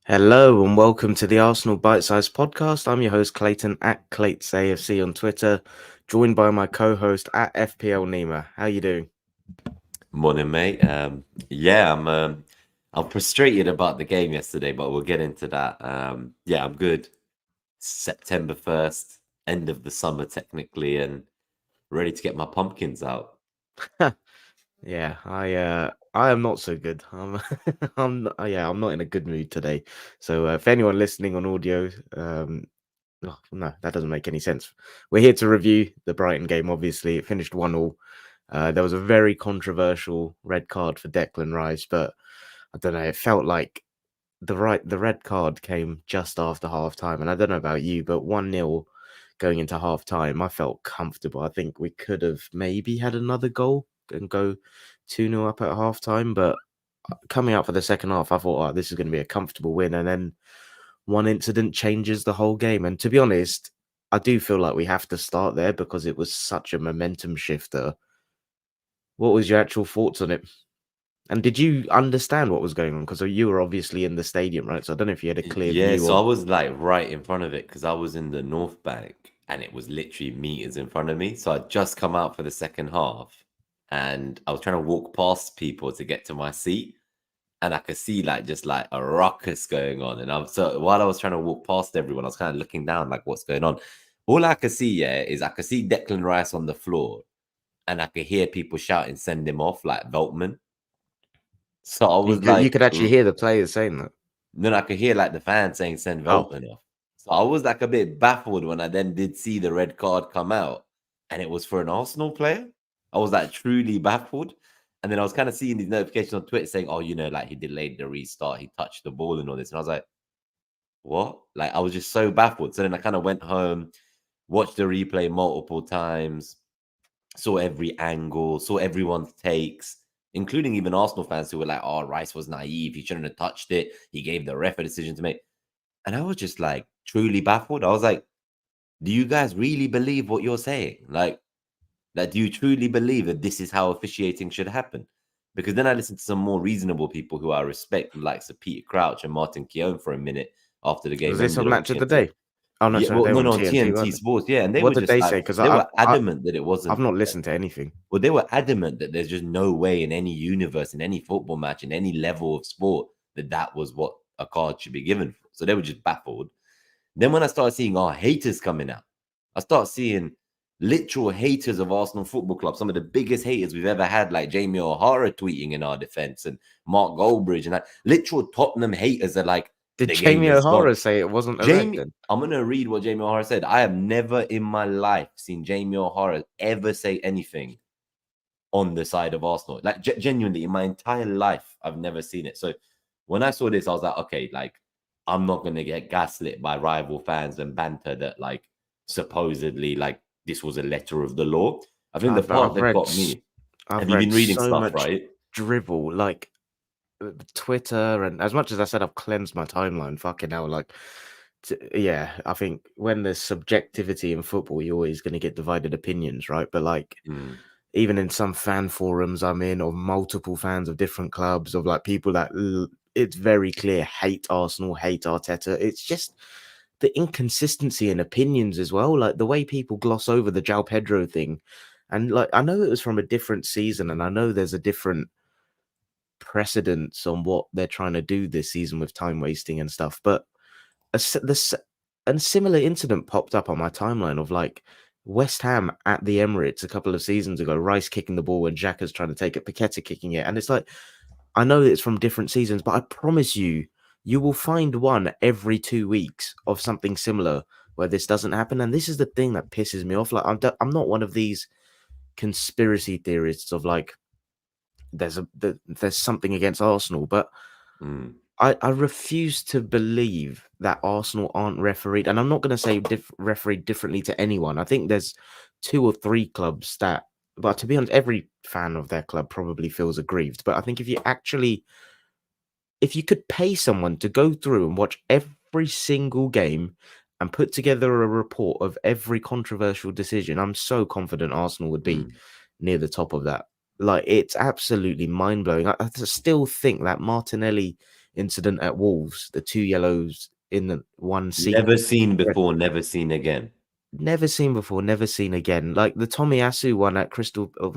Hello and welcome to the Arsenal Bite-Sized Podcast. I'm your host Clayton at ClaytesAFC on Twitter, joined by my co-host at FPL Nima. How you doing? Morning, mate. I'm frustrated about the game yesterday, but we'll get into that. I'm good. September 1st, end of the summer technically, and ready to get my pumpkins out. Yeah, I am not so good. I'm not in a good mood today. So if anyone listening on audio, no, that doesn't make any sense. We're here to review the Brighton game. Obviously, it finished 1-1. There was a very controversial red card for Declan Rice, but I don't know. It felt like the red card came just after half time, and I don't know about you, but 1-0 going into half time, I felt comfortable. I think we could have maybe had another goal and go 2-0 up at half time, but coming out for the second half, I thought, oh, this is going to be a comfortable win, and then one incident changes the whole game. And to be honest, I do feel like we have to start there because it was such a momentum shifter. What was your actual thoughts on it? And did you understand what was going on? Because you were obviously in the stadium, right? So I don't know if you had a clear Yeah, view so I of. was like right in front of it because I was in the North Bank and it was literally meters in front of me. So I'd just come out for the second half and I was trying to walk past people to get to my seat. And I could see like just like a ruckus going on. And so while I was trying to walk past everyone, I was kind of looking down like what's going on. All I could see, is I could see Declan Rice on the floor and I could hear people shouting, send him off like Veltman. So I You was could you like, could actually hear the players saying that. then I could hear like the fans saying, send Oh, Veltman off. So I was like a bit baffled when I then did see the red card come out and it was for an Arsenal player. I was like truly baffled. And then I was kind of seeing these notifications on Twitter saying, oh, like he delayed the restart, he touched the ball and all this. And I was like, what? Like, I was just so baffled. So then I kind of went home, watched the replay multiple times, saw every angle, saw everyone's takes, including even Arsenal fans who were like, oh, Rice was naive. He shouldn't have touched it. He gave the ref a decision to make. And I was just like truly baffled. I was like, do you guys really believe what you're saying? Like, do you truly believe that this is how officiating should happen? Because then I listened to some more reasonable people who I respect, like Sir Peter Crouch and Martin Keown for a minute after the was game this a ended on match of the TNT. day? Oh no, Yeah, sorry, well, they were no, on no, on TNT, TNT weren't they? Sports, yeah, and they What were did just they like, say? Because they were I adamant that it I've wasn't. not listened to anything. Well, they were adamant that there's just no way in any universe, in any football match, in any level of sport, that was what a card should be given for. So they were just baffled. Then when I started seeing our haters coming out, I start seeing literal haters of Arsenal Football Club, some of the biggest haters we've ever had, like Jamie O'Hara tweeting in our defense and Mark Goldbridge and that. Literal Tottenham haters are like, Did the game Jamie is gone. O'Hara say it wasn't a red Jamie, then? I'm going to read what Jamie O'Hara said. I have never in my life seen Jamie O'Hara ever say anything on the side of Arsenal. Like, genuinely, in my entire life, I've never seen it. So when I saw this, I was like, okay, like, I'm not going to get gaslit by rival fans and banter that, like, supposedly, like, this was a letter of the law. I think the part I've that read got me, I've have you read been reading so stuff, much right? drivel, like Twitter, and as much as I said I've cleansed my timeline, fucking hell, like yeah, I think when there's subjectivity in football, you're always going to get divided opinions, right? But like, Mm, even in some fan forums I'm in, of multiple fans of different clubs, of like people that it's very clear hate Arsenal, hate Arteta. It's just the inconsistency in opinions as well, like the way people gloss over the João Pedro thing. And like, I know it was from a different season, and I know there's a different precedence on what they're trying to do this season with time wasting and stuff, but a similar incident popped up on my timeline of like West Ham at the Emirates a couple of seasons ago, Rice kicking the ball and Xhaka's trying to take it, Paqueta kicking it. And it's like, I know it's from different seasons, but I promise you, you will find one every 2 weeks of something similar where this doesn't happen. And this is the thing that pisses me off. Like, I'm not one of these conspiracy theorists of like, there's something against Arsenal, but mm, I refuse to believe that Arsenal aren't refereed, and I'm not going to say refereed differently to anyone. I think there's 2 or 3 clubs that, but to be honest, every fan of their club probably feels aggrieved. But I think if you could pay someone to go through and watch every single game and put together a report of every controversial decision, I'm so confident Arsenal would be mm. near the top of that. Like, it's absolutely mind blowing. I still think that Martinelli incident at Wolves, the 2 yellows in the one sequence. Never seen before, never seen again. Never seen before, never seen again. Like the Tomiyasu one at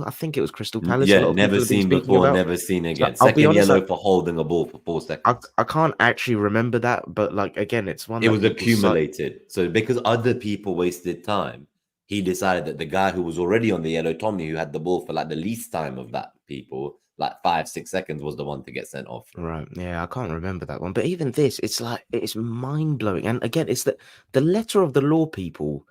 I think it was Crystal Palace. A Yeah, lot of never people have been seen speaking before, about. never seen So again. I'll be Second honest, yellow for holding a ball for 4 seconds. I can't actually remember that, but like again, it's one It that was people accumulated. So because other people wasted time, he decided that the guy who was already on the yellow, Tommy, who had the ball for like the least time of that people, like 5-6 seconds, was the one to get sent off. Right. Yeah, I can't remember that one. But even this, it's like it's mind blowing. And again, it's the letter of the law people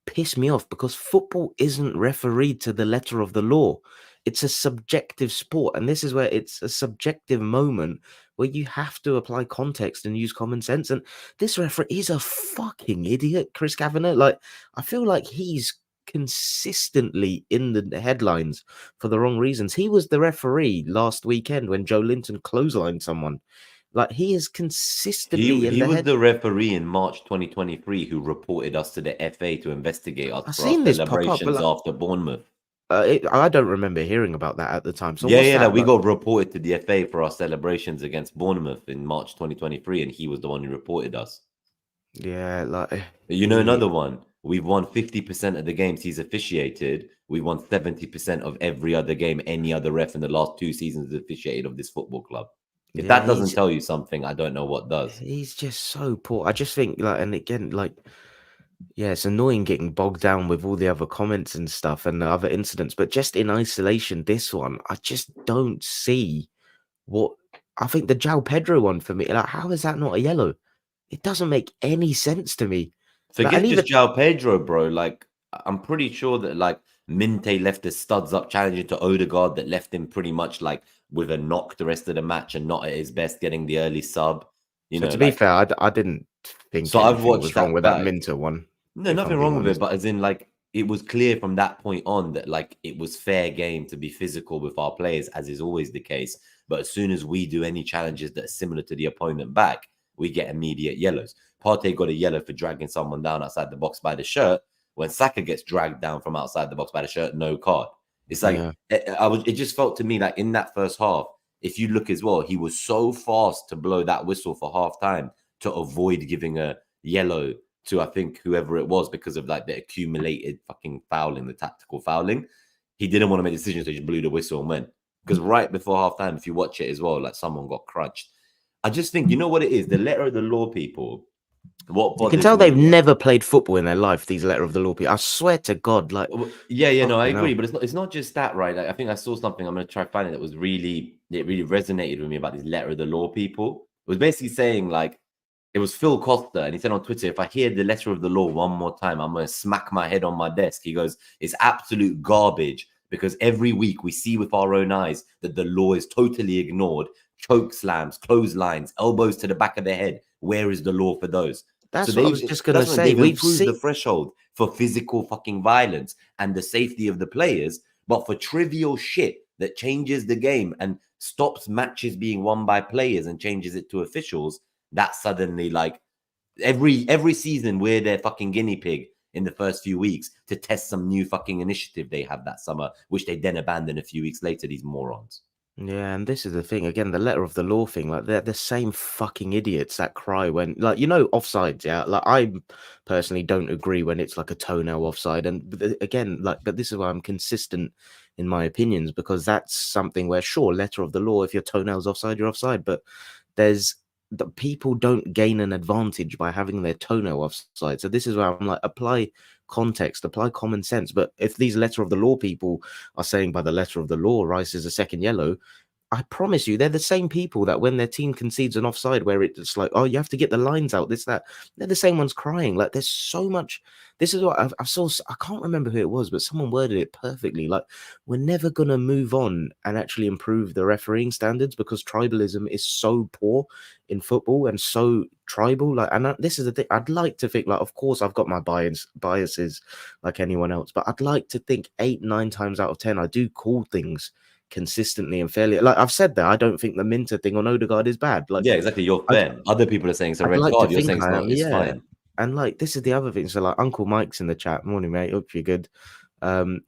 piss me off because football isn't refereed to the letter of the law. It's a subjective sport. And this is where it's a subjective moment where you have to apply context and use common sense. And this referee is a fucking idiot, Chris Kavanagh. Like, I feel like he's consistently in the headlines for the wrong reasons. He was the referee last weekend when Joe Linton clotheslined someone. Like, he is consistently in He the was head. the referee in March 2023 who reported us to the FA to investigate us I've for our seen this pop up, but celebrations like, after Bournemouth. I don't remember hearing about that at the time. So Yeah, what's yeah, that? that we Like, got reported to the FA for our celebrations against Bournemouth in March 2023, and he was the one who reported us. yeah, like You know, another one. We've won 50% of the games he's officiated. We won 70% of every other game any other ref in the last 2 seasons has officiated of this football club. If yeah, that doesn't tell you something, I don't know what does. he's just so poor. I just think like, and again, like, yeah, it's annoying getting bogged down with all the other comments and stuff and the other incidents, but just in isolation, this one, I just don't see what I think the João Pedro one for me. Like, how is that not a yellow? It doesn't make any sense to me. Like, and Forget even just João Pedro, bro. Like, I'm pretty sure that like Minte left his studs up challenging to Odegaard that left him pretty much like with a knock the rest of the match and not at his best getting the early sub. You so know, to be like, fair, I didn't think so I've anything watched was wrong that with that back. Minter one. No, If I'm nothing being wrong with it, honest. but as in like it was clear from that point on that like it was fair game to be physical with our players, as is always the case. But as soon as we do any challenges that are similar to the opponent back, we get immediate yellows. Partey got a yellow for dragging someone down outside the box by the shirt. When Saka gets dragged down from outside the box by the shirt, no card. It's like Yeah. it just felt to me like in that first half, if you look as well, he was so fast to blow that whistle for half time to avoid giving a yellow to I think whoever it was because of like the accumulated fucking fouling, the tactical fouling. He didn't want to make decisions, so he just blew the whistle and went. Because right before halftime, if you watch it as well, like someone got crunched. I just think you know what it is. The letter of the law people. What You can bothers tell me? they've never played football in their life. These letter of the law people. I swear to God, like, Yeah, no, I fucking agree, hell. but it's not just that, right? Like, I think I saw something. I'm gonna try to find it that was really resonated with me about these letter of the law people. It was basically saying like it was Phil Costa, and he said on Twitter, if I hear the letter of the law one more time, I'm going to smack my head on my desk. He goes, it's absolute garbage because every week we see with our own eyes that the law is totally ignored. Choke slams, clotheslines, elbows to the back of the head. Where is the law for those? That's what I was just gonna say. They've We've improved the seen. threshold for physical fucking violence and the safety of the players, but for trivial shit that changes the game and stops matches being won by players and changes it to officials, that's suddenly like every season we're their fucking guinea pig in the first few weeks to test some new fucking initiative they have that summer, which they then abandon a few weeks later, these morons. Yeah, and this is the thing again, the letter of the law thing. Like they're the same fucking idiots that cry when, like, you know, offsides. Yeah, like I personally don't agree when it's like a toenail offside. And again, like, but this is why I'm consistent in my opinions because that's something where, sure, letter of the law. If your toenail's offside, you're offside. But there's the people don't gain an advantage by having their toenail offside. So this is where I'm like, apply context, apply common sense. But if these letter of the law people are saying by the letter of the law, Rice is a second yellow, I promise you, they're the same people that when their team concedes an offside where it's like, oh, you have to get the lines out, this, that, they're the same ones crying. Like, there's so much. This is what I saw. I can't remember who it was, but someone worded it perfectly. Like, we're never going to move on and actually improve the refereeing standards because tribalism is so poor in football and so tribal. Like, and this is the thing. I'd like to think, like, of course, I've got my biases like anyone else, but I'd like to think 8, 9 times out of 10, I do call things consistently and fairly. Like I've said that I don't think the Minter thing on Odegaard is bad. Like, Yeah, exactly. You're fair. Other people are saying it's a I'd red like to card. You're think saying it's I not. am, It's yeah. fine. And like this is the other thing. So like Uncle Mike's in the chat. Morning, mate. Hope you're good. Um,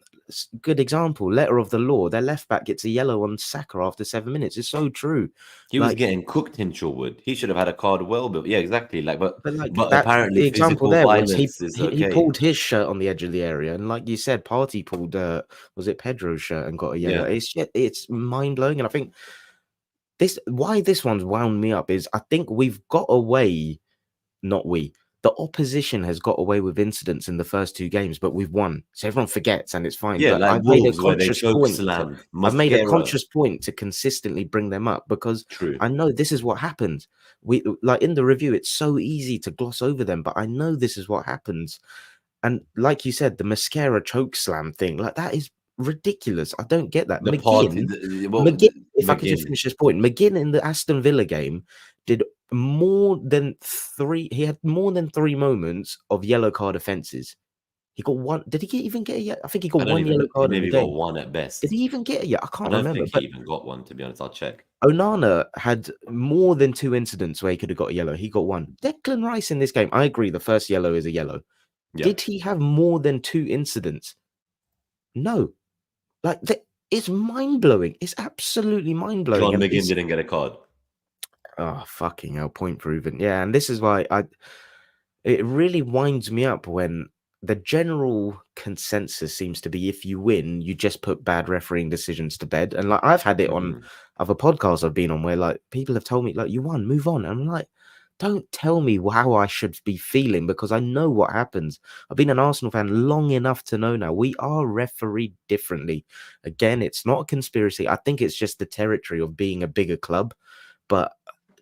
good example. Letter of the law. Their left back gets a yellow on Saka after 7 minutes. It's so true. He was Like, getting cooked, Hinchelwood. He should have had a card well, but yeah, exactly. Like, but like but that. apparently The example physical there was he violence is he, he okay. pulled his shirt on the edge of the area, and like you said, Party pulled was it Pedro's shirt and got a yellow. Yeah. It's mind blowing, and I think why this one's wound me up is I think we've got away. Not we. The opposition has got away with incidents in the first 2 games, but we've won. So everyone forgets and it's fine. Yeah, But like I've made a Wolves where they conscious choke point. slammed I've made a Mosquera. conscious point to consistently bring them up because True. I know this is what happens. We like in the review, it's so easy to gloss over them, but I know this is what happens. And like you said, the Mosquera choke slam thing, like that is ridiculous. I don't get that. The party, McGinn, if I could just McGinn. finish this point, McGinn in the Aston Villa game did more than 3. He had more than 3 moments of yellow card offences. He got one. Did he even get a yellow? I think he got I don't one even yellow know. He card in the maybe got game. one at Did best. he even get a yellow? I I can't don't remember. think But he even got one, to be honest. I'll check. Onana had more than 2 incidents where he could have got a yellow. He got one. Declan Rice in this game, I agree. The first yellow is a yellow. Yeah. Did he have more than 2 incidents? No. Like it's mind blowing. It's absolutely mind blowing. John McGinn didn't get a card. Oh, fucking hell, point proven. Yeah, and this is why it really winds me up when the general consensus seems to be if you win, you just put bad refereeing decisions to bed. And like I've had it on other podcasts I've been on where like people have told me, like, you won, move on. And I'm like, don't tell me how I should be feeling because I know what happens. I've been an Arsenal fan long enough to know now we are refereed differently. Again, it's not a conspiracy. I think it's just the territory of being a bigger club. But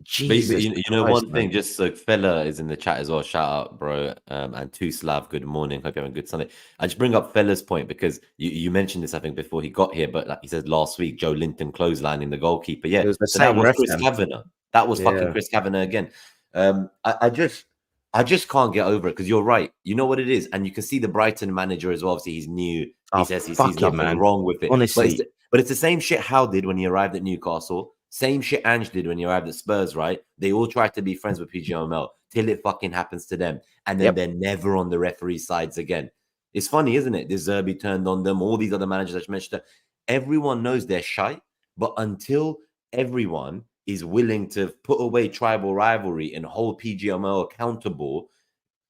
Jesus, You know, Christ, one man. thing, just so Fella is in the chat as well. Shout out, bro. And to Slav, good morning. Hope you're having a good Sunday. I just bring up Fella's point because you mentioned this, I think, before he got here, but like he said last week, Joe Linton clotheslining the goalkeeper. Yeah, It was the so that same was ref Chris then. Kavanagh. That was fucking Yeah. Chris Kavanagh again. I just can't get over it because you're right. You know what it is, and you can see the Brighton manager as well. Obviously, he's new. He says he sees nothing wrong with it. Honestly, but it's the same shit Howe did when he arrived at Newcastle. Same shit Ange did when he arrived at Spurs, right? They all try to be friends with PGML till it fucking happens to them. And then they're never on the referee sides again. It's funny, isn't it? This Zerbi turned on them. All these other managers I just mentioned. Everyone knows they're shy. But until everyone is willing to put away tribal rivalry and hold PGML accountable,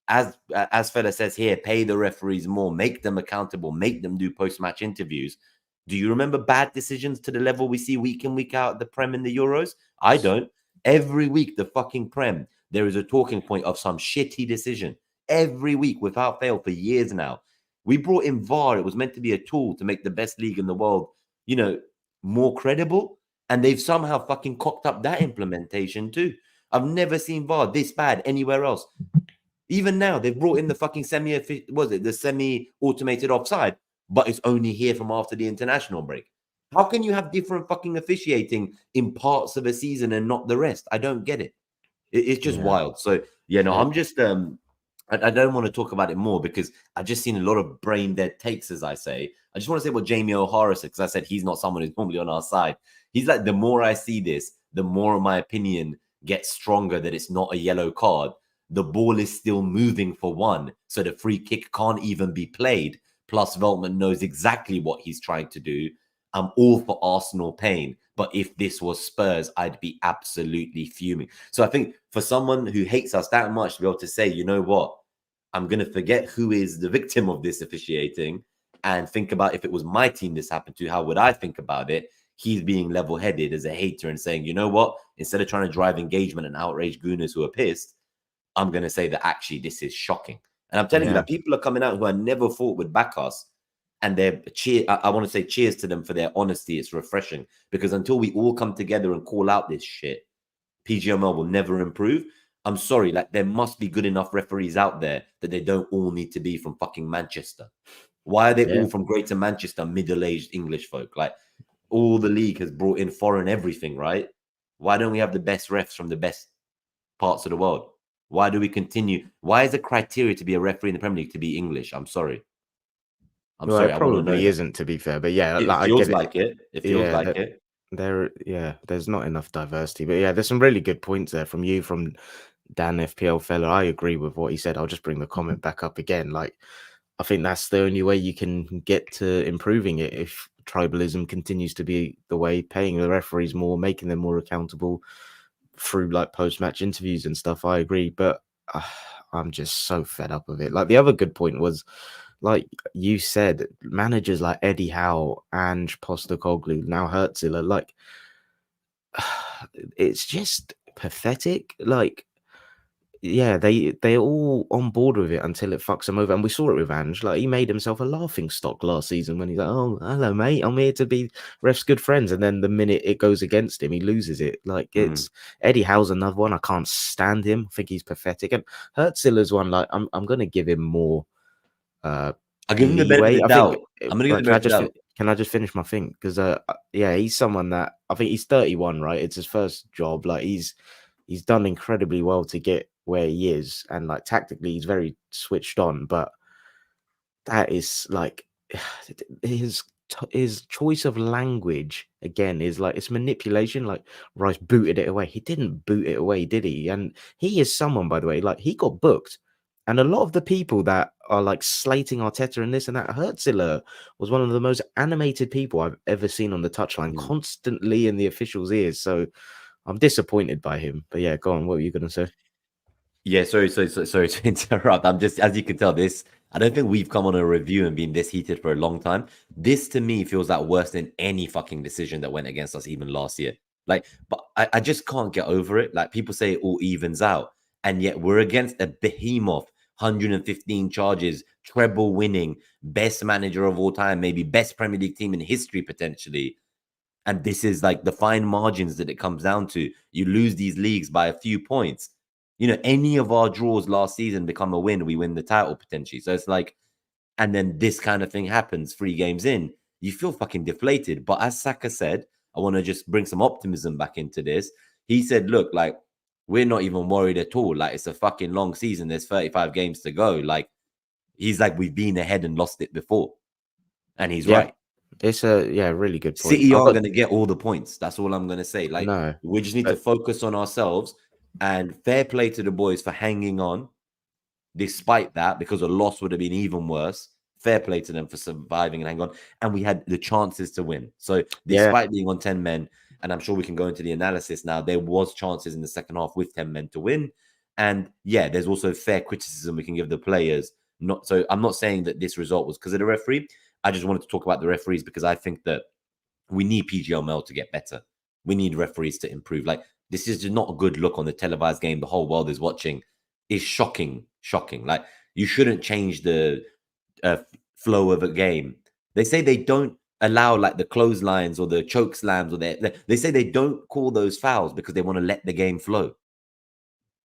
as Fella says here, pay the referees more, make them accountable, make them do post-match interviews. Do you remember bad decisions to the level we see week in, week out at the Prem in the Euros? I don't. Every week, the fucking Prem, there is a talking point of some shitty decision. Every week, without fail, for years now. We brought in VAR. It was meant to be a tool to make the best league in the world, you know, more credible. And they've somehow fucking cocked up that implementation too. I've never seen VAR this bad anywhere else. Even now, they've brought in the fucking semi-automated offside, but it's only here from after the international break. How can you have different fucking officiating in parts of a season and not the rest? I don't get it. It's just wild. So, I'm just, I don't want to talk about it more because I've just seen a lot of brain dead takes, as I say. I just want to say what Jamie O'Hara said, because I said he's not someone who's normally on our side. He's like, the more I see this, the more my opinion gets stronger that it's not a yellow card. The ball is still moving for one, so the free kick can't even be played. Plus, Veltman knows exactly what he's trying to do. I'm all for Arsenal pain, but if this was Spurs, I'd be absolutely fuming. So I think for someone who hates us that much to be able to say, you know what, I'm going to forget who is the victim of this officiating and think about if it was my team this happened to, how would I think about it? He's being level-headed as a hater and saying, you know what, instead of trying to drive engagement and outrage gooners who are pissed, I'm going to say that actually this is shocking. And I'm telling you that people are coming out who I never thought would back us. And they're I want to say cheers to them for their honesty. It's refreshing because until we all come together and call out this shit, PGML will never improve. I'm sorry, like there must be good enough referees out there that they don't all need to be from fucking Manchester. Why are they all from Greater Manchester, middle-aged English folk? Like all the league has brought in foreign everything, right? Why don't we have the best refs from the best parts of the world? Why do we continue? Why is the criteria to be a referee in the Premier League to be English? I'm sorry. It probably isn't, to be fair. But yeah, it feels like it. It feels like it. There's not enough diversity. But yeah, there's some really good points there from you, from Dan FPL Fella. I agree with what he said. I'll just bring the comment back up again. Like, I think that's the only way you can get to improving it. If tribalism continues to be the way, paying the referees more, making them more accountable through like post-match interviews and stuff, I agree. But I'm just so fed up of it. Like the other good point was, like you said, managers like Eddie Howe and Postecoglou, now Hertzler, like it's just pathetic. Like, yeah, they're all on board with it until it fucks them over. And we saw it with Ange. Like, he made himself a laughing stock last season when he's like, "Oh, hello, mate. I'm here to be ref's good friends." And then the minute it goes against him, he loses it. Like, it's Eddie Howe's another one. I can't stand him. I think he's pathetic. And Hertzler's one, like, I'm gonna give him more I'll give him the benefit of leeway. the I think. doubt. I'm gonna give him the Can I benefit of just the doubt. can I just finish my thing? Because yeah, he's someone that I think he's 31, right? It's his first job. Like he's done incredibly well to get where he is, and like tactically, he's very switched on. But that is like his choice of language again is like it's manipulation. Like Rice booted it away. He didn't boot it away, did he? And he is someone, by the way, like he got booked. And a lot of the people that are like slating Arteta and this and that, Hertzler was one of the most animated people I've ever seen on the touchline, constantly in the officials' ears. So I'm disappointed by him. But yeah, go on. What were you going to say? Yeah, sorry to interrupt. I'm just, as you can tell, this, I don't think we've come on a review and been this heated for a long time. This to me feels like worse than any fucking decision that went against us even last year. Like, but I just can't get over it. Like, people say it all evens out, and yet we're against a behemoth, 115 charges, treble winning, best manager of all time, maybe best Premier League team in history potentially. And this is like the fine margins that it comes down to. You lose these leagues by a few points. You know, any of our draws last season become a win, we win the title potentially. So it's like, and then this kind of thing happens 3 games in, you feel fucking deflated. But as Saka said, I want to just bring some optimism back into this. He said, look, like, we're not even worried at all. Like, it's a fucking long season. There's 35 games to go. Like, he's like, we've been ahead and lost it before. And he's Yeah, right. it's a really good point. City aren't going to get all the points. That's all I'm going to say. Like, no, we just need to focus on ourselves, and fair play to the boys for hanging on despite that, because a loss would have been even worse. Fair play to them for surviving and hang on. And we had the chances to win. So despite being on 10 men, and I'm sure we can go into the analysis now, there was chances in the second half with 10 men to win. And yeah, there's also fair criticism we can give the players. Not so I'm not saying that this result was because of the referee. I just wanted to talk about the referees because I think that we need PGML to get better. We need referees to improve. Like, this is just not a good look on the televised game the whole world is watching. It's shocking. Like, you shouldn't change the flow of a game. They say they don't allow like the clotheslines or the choke slams, or they say they don't call those fouls because they want to let the game flow.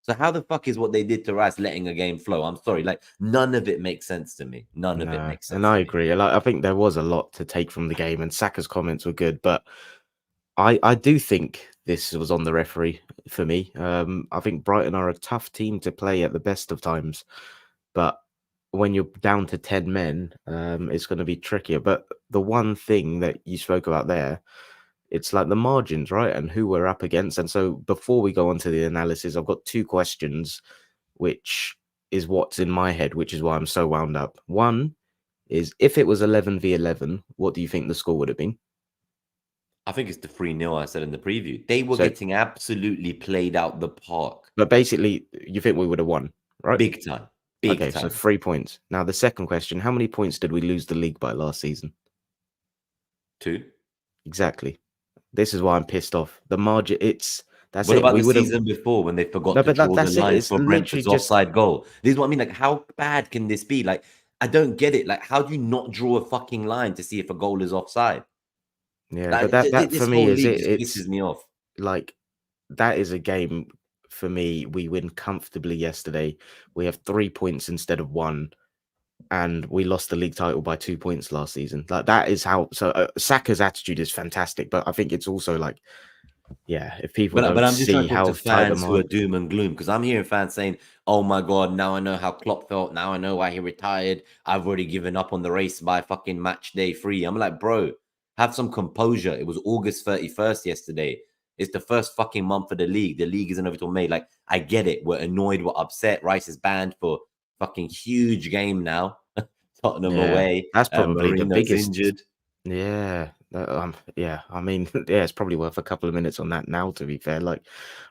So how the fuck is what they did to Rice letting a game flow? I'm sorry, like none of it makes sense to me. None of it makes sense. And I agree. Like, I think there was a lot to take from the game, and Saka's comments were good, but I do think this was on the referee for me. I think Brighton are a tough team to play at the best of times, but when you're down to 10 men, it's going to be trickier. But the one thing that you spoke about there, it's like the margins, right? And who we're up against. And so before we go on to the analysis, I've got 2 questions, which is what's in my head, which is why I'm so wound up. One is, if it was 11v11, what do you think the score would have been? I think it's the 3-0 I said in the preview. They were getting absolutely played out the park. But basically, you think we would have won, right? Big time. Big time. So 3 points. Now, the second question, how many points did we lose the league by last season? 2. Exactly. This is why I'm pissed off. The margin, that's what it. about We the would have. season before when they forgot No, to but draw the that's it. line It's for literally Brentford's offside goal? This is what I mean. Like, how bad can this be? Like, I don't get it. Like, how do you not draw a fucking line to see if a goal is offside? Yeah, Like, but that this for me whole is league it. just It's pisses me off. like, that is a game for me. We win comfortably yesterday. We have 3 points instead of 1. And we lost the league title by 2 points last season. Like, that is how. So Saka's attitude is fantastic, but I think it's also like, yeah, if people But don't I'm just trying see to talk how to tight the fans who are margin. doom and gloom, because I'm hearing fans saying, "Oh my god, now I know how Klopp felt. Now I know why he retired. I've already given up on the race by fucking match day 3." I'm like, bro, have some composure. It was August 31st yesterday. It's the first fucking month of the league. The league isn't over till May. Like, I get it. We're annoyed. We're upset. Rice is banned for fucking huge game now. Tottenham Yeah, away. that's probably the Marino's biggest. injured. Yeah, yeah. I mean, yeah, it's probably worth a couple of minutes on that now. To be fair, like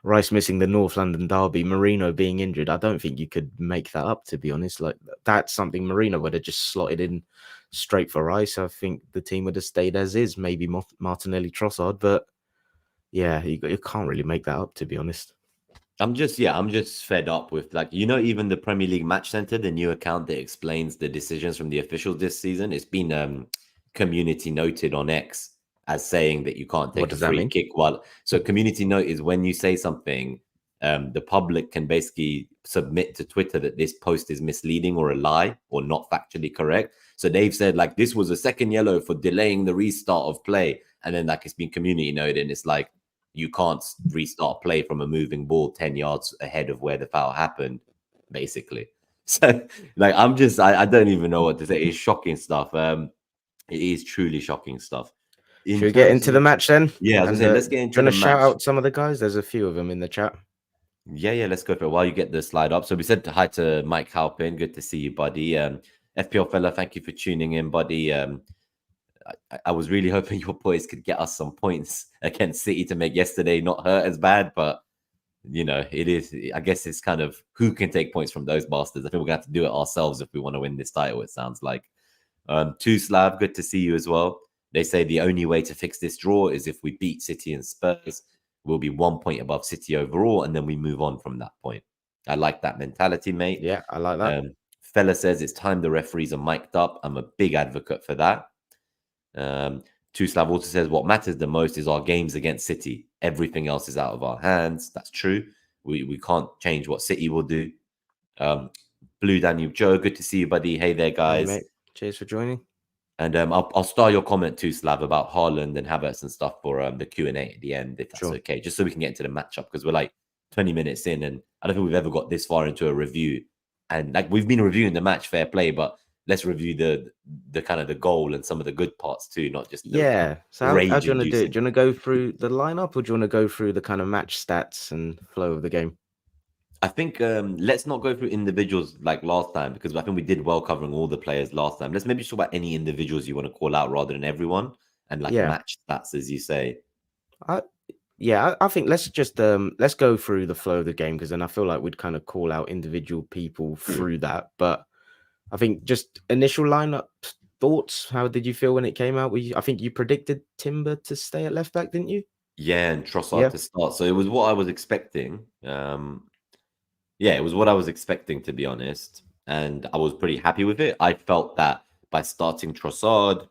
Rice missing the North London derby, Marino being injured, I don't think you could make that up. To be honest, like that's something Marino would have just slotted in straight for Rice. I think the team would have stayed as is, maybe Martinelli, Trossard, but yeah, you can't really make that up. To be honest. I'm just fed up with, like, even the Premier League Match Center, the new account that explains the decisions from the officials this season. It's been community noted on X as saying that you can't What take a does that free mean? kick while. So community note is when you say something, the public can basically submit to Twitter that this post is misleading or a lie or not factually correct. So they've said, like, this was a second yellow for delaying the restart of play, and then like it's been community noted, and it's like, you can't restart play from a moving ball 10 yards ahead of where the foul happened, basically. So, like, I don't even know what to say. It's shocking stuff. It is truly shocking stuff. In Should we get terms into the of, match then? yeah, I was gonna And say, do let's get you into want the to shout match. out some of the guys? There's a few of them in the chat. Yeah, let's go for it while you get the slide up. So we said hi to Mike Halpin. Good to see you, buddy. FPL fella, thank you for tuning in, buddy. I was really hoping your boys could get us some points against City to make yesterday not hurt as bad, but it is. I guess it's kind of who can take points from those bastards. I think we're gonna have to do it ourselves if we want to win this title. It sounds like. Two Slav, good to see you as well. They say the only way to fix this draw is if we beat City and Spurs. We'll be 1 point above City overall, and then we move on from that point. I like that mentality, mate. Yeah, I like that. Fella says it's time the referees are mic'd up. I'm a big advocate for that. Two Slav also says what matters the most is our games against City. Everything else is out of our hands. That's true. We can't change what City will do. Blue Danube Joe, good to see you, buddy. Hey there, Hey, guys. mate. Cheers for joining. And I'll star your comment too, Slav, about Haaland and Havertz and stuff for the Q&A at the end, if that's Sure. okay, just so we can get into the matchup, because we're like 20 minutes in, and I don't think we've ever got this far into a review. And like we've been reviewing the match, fair play, but let's review the kind of the goal and some of the good parts too, not just the Yeah. So how do you want to do it? rage-inducing. Do you want to go through the lineup, or do you want to go through the kind of match stats and flow of the game? I think let's not go through individuals like last time, because I think we did well covering all the players last time. Let's maybe talk about any individuals you want to call out rather than everyone, and like Yeah. match stats, as you say. I think let's just let's go through the flow of the game, because then I feel like we'd kind of call out individual people through that. But I think just initial lineup thoughts. How did you feel when it came out? I think you predicted Timber to stay at left back, didn't you? Yeah, and Trossard Yeah. to start. So it was what I was expecting. Yeah, it was what I was expecting, to be honest. And I was pretty happy with it. I felt that by starting Trossard,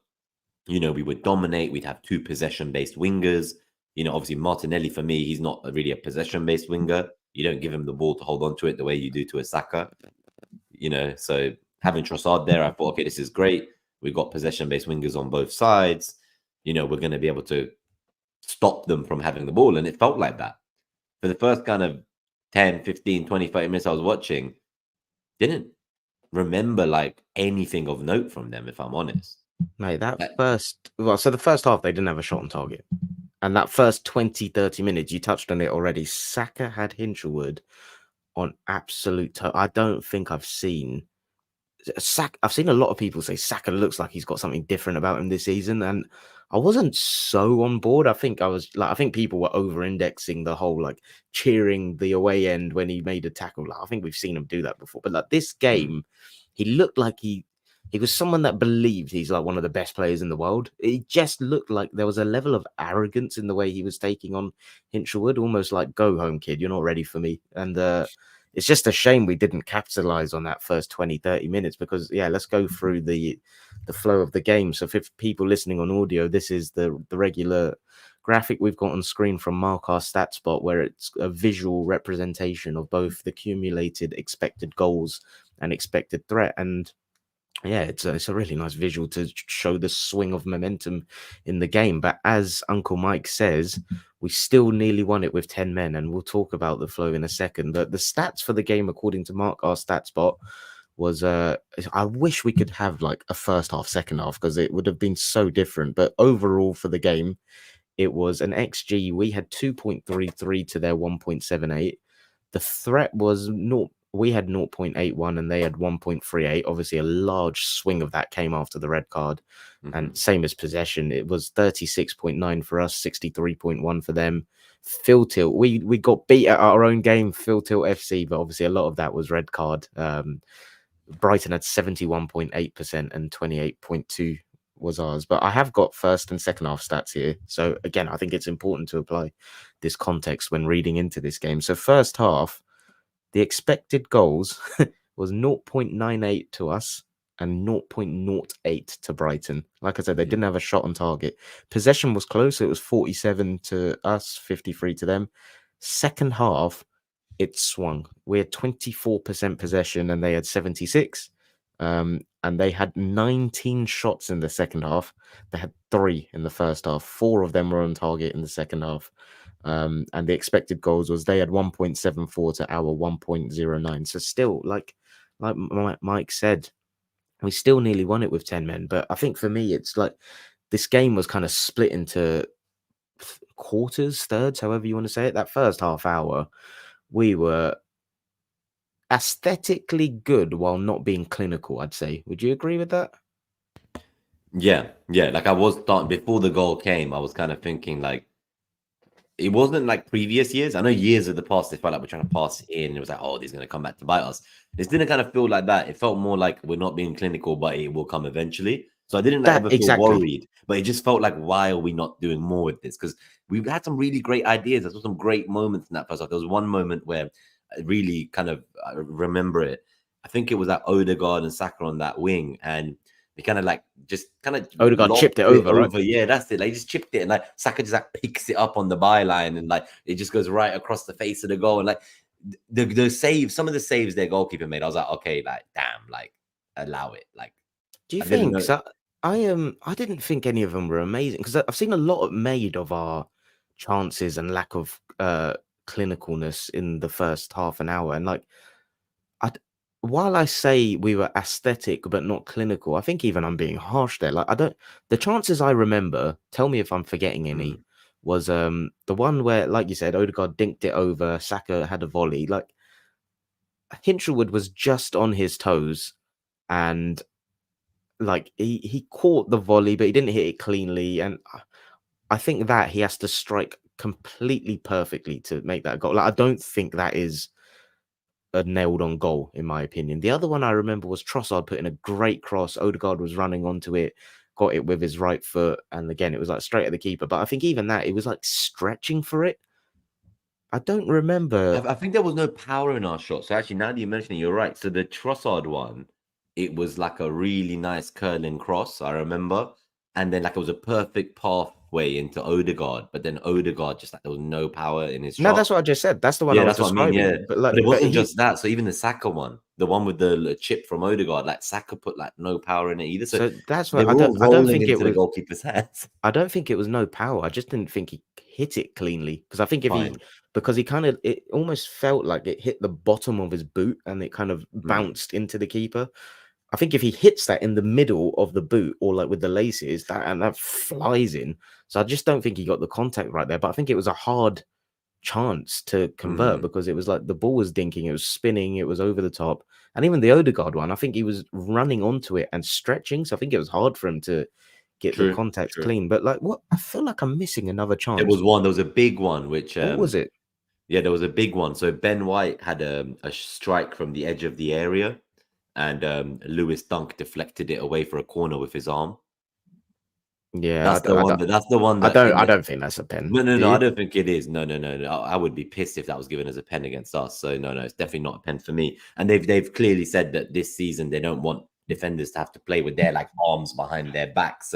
we would dominate. We'd have two possession-based wingers. Obviously Martinelli, for me, he's not really a possession-based winger. You don't give him the ball to hold on to it the way you do to a Saka. So having Trossard there, I thought, okay, this is great. We've got possession-based wingers on both sides. We're going to be able to stop them from having the ball. And it felt like that. For the first kind of 10, 15, 20, 30 minutes I was watching, didn't remember like anything of note from them, if I'm honest. Mate, so the first half, they didn't have a shot on target. And that first 20, 30 minutes, you touched on it already. Saka had Hinchelwood on absolute. I don't think I've seen Saka. I've seen a lot of people say Saka looks like he's got something different about him this season, and I wasn't so on board. I think people were over-indexing the whole like cheering the away end when he made a tackle. Like, I think we've seen him do that before, but like this game, he looked like he was someone that believed he's like one of the best players in the world. It just looked like there was a level of arrogance in the way he was taking on Hinchelwood, almost like "Go home, kid, you're not ready for me." And it's just a shame we didn't capitalize on that first 20, 30 minutes, because let's go through the flow of the game. So for people listening on audio, this is the regular graphic we've got on screen from MarkStatsBot, where it's a visual representation of both the accumulated expected goals and expected threat. And yeah, it's a really nice visual to show the swing of momentum in the game. But as Uncle Mike says, we still nearly won it with 10 men, and we'll talk about the flow in a second. But the stats for the game, according to MarkStatsBot, was I wish we could have like a first half, second half, because it would have been so different. But overall for the game, it was an XG. We had 2.33 to their 1.78. The threat was not we had 0.81 and they had 1.38. Obviously, a large swing of that came after the red card. And same as possession, it was 36.9 for us, 63.1 for them. Phil Tilt, we got beat at our own game, Phil Tilt FC, but obviously a lot of that was red card. Brighton had 71.8% and 28.2 was ours. But I have got first and second half stats here. So again, I think it's important to apply this context when reading into this game. So first half, the expected goals was 0.98 to us and 0.08 to Brighton. Like I said, they didn't have a shot on target. Possession was close. It was 47 to us, 53 to them. Second half, it swung. We had 24% possession and they had 76. And they had 19 shots in the second half. They had 3 in the first half. 4 of them were on target in the second half. And the expected goals was they had 1.74 to our 1.09. So still, like Mike said, we still nearly won it with 10 men. But I think for me, it's like this game was kind of split into quarters, thirds, however you want to say it. That first half hour, we were aesthetically good while not being clinical, I'd say. Would you agree with that? Yeah. Like I was starting before the goal came, I was kind of thinking like it wasn't like previous years. I know years of the past, it felt like we're trying to pass it in. It was like, oh, these are going to come back to bite us. This didn't kind of feel like that. It felt more like we're not being clinical, but it will come eventually. So I didn't like, ever feel worried, but it just felt like, why are we not doing more with this? Because we've had some really great ideas. There was some great moments in that first half. There was one moment where I really kind of remember it. I think it was at Odegaard and Saka on that wing, and they kind of like just kind of Odegaard chipped it over, right? Yeah, that's it. Like he just chipped it, and like Saka just like picks it up on the byline, and like it just goes right across the face of the goal. And like the saves, some of the saves their goalkeeper made, I was like, okay, like damn, like allow it. Like, do you think? So I didn't think any of them were amazing because I've seen a lot made of our chances and lack of clinicalness in the first half an hour, and like while I say we were aesthetic but not clinical, I think even I'm being harsh there. Like the chances I remember, tell me if I'm forgetting any, was the one where, like you said, Odegaard dinked it over, Saka had a volley. Like Hinchelwood was just on his toes and like he caught the volley, but he didn't hit it cleanly. And I think that he has to strike completely perfectly to make that goal. Like I don't think that is a nailed on goal, in my opinion. The other one I remember was Trossard putting a great cross. Odegaard was running onto it, got it with his right foot, and again, it was like straight at the keeper. But I think even that, it was like stretching for it. I don't remember. I think there was no power in our shot. So actually, now that you mention it, you're right. So the Trossard one, it was like a really nice curling cross, I remember. And then like it was a perfect pathway into Odegaard, but then Odegaard just like there was no power in his shot. No, that's what I just said. That's the one I was describing. Yeah. But it wasn't just that. So even the Saka one, the one with the chip from Odegaard, like Saka put like no power in it either. So that's what I don't think it was the goalkeeper's hands. I don't think it was no power. I just didn't think he hit it cleanly because I think because he kind of, it almost felt like it hit the bottom of his boot and it kind of bounced into the keeper. I think if he hits that in the middle of the boot or like with the laces, that flies in. So I just don't think he got the contact right there. But I think it was a hard chance to convert because it was like the ball was dinking, it was spinning, it was over the top. And even the Odegaard one, I think he was running onto it and stretching. So I think it was hard for him to get the contact clean. But like, what? I feel like I'm missing another chance. There was a big one, which what was it? Yeah, there was a big one. So Ben White had a strike from the edge of the area, and Lewis Dunk deflected it away for a corner with his arm. Yeah, that's the one. That I don't think that's a pen. No, I don't think it is. No. I would be pissed if that was given as a pen against us. So no, it's definitely not a pen for me. And they've clearly said that this season they don't want defenders to have to play with their like arms behind their backs.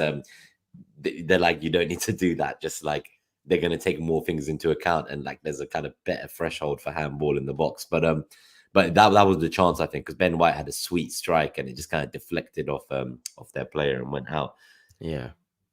They're like, you don't need to do that. Just like they're going to take more things into account, and like there's a kind of better threshold for handball in the box. But that was the chance, I think, because Ben White had a sweet strike and it just kind of deflected off their player and went out. Yeah.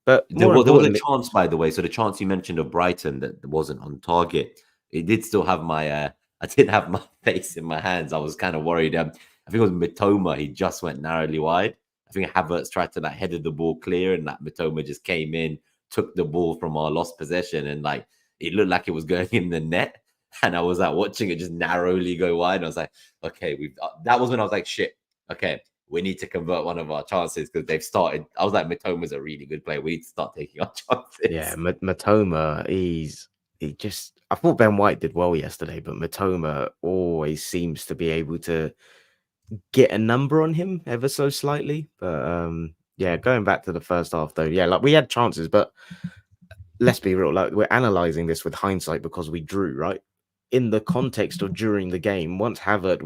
But there was a chance, by the way. So the chance you mentioned of Brighton that wasn't on target, it did still have my I did have my face in my hands. I was kind of worried. I think it was Mitoma. He just went narrowly wide. I think Havertz tried to like headed the ball clear, and that Mitoma just came in, took the ball from our lost possession, and like it looked like it was going in the net. And I was like watching it just narrowly go wide. And I was like, okay, that was when I was like, shit, okay, we need to convert one of our chances because they've started. I was like, Mitoma's a really good player. We need to start taking our Yeah, chances. Matoma, I thought Ben White did well yesterday, but Matoma always seems to be able to get a number on him ever so slightly. But yeah, going back to the first half though, yeah, like we had chances, but let's be real, like we're analyzing this with hindsight because we drew, right? In the context of during the game, once Havertz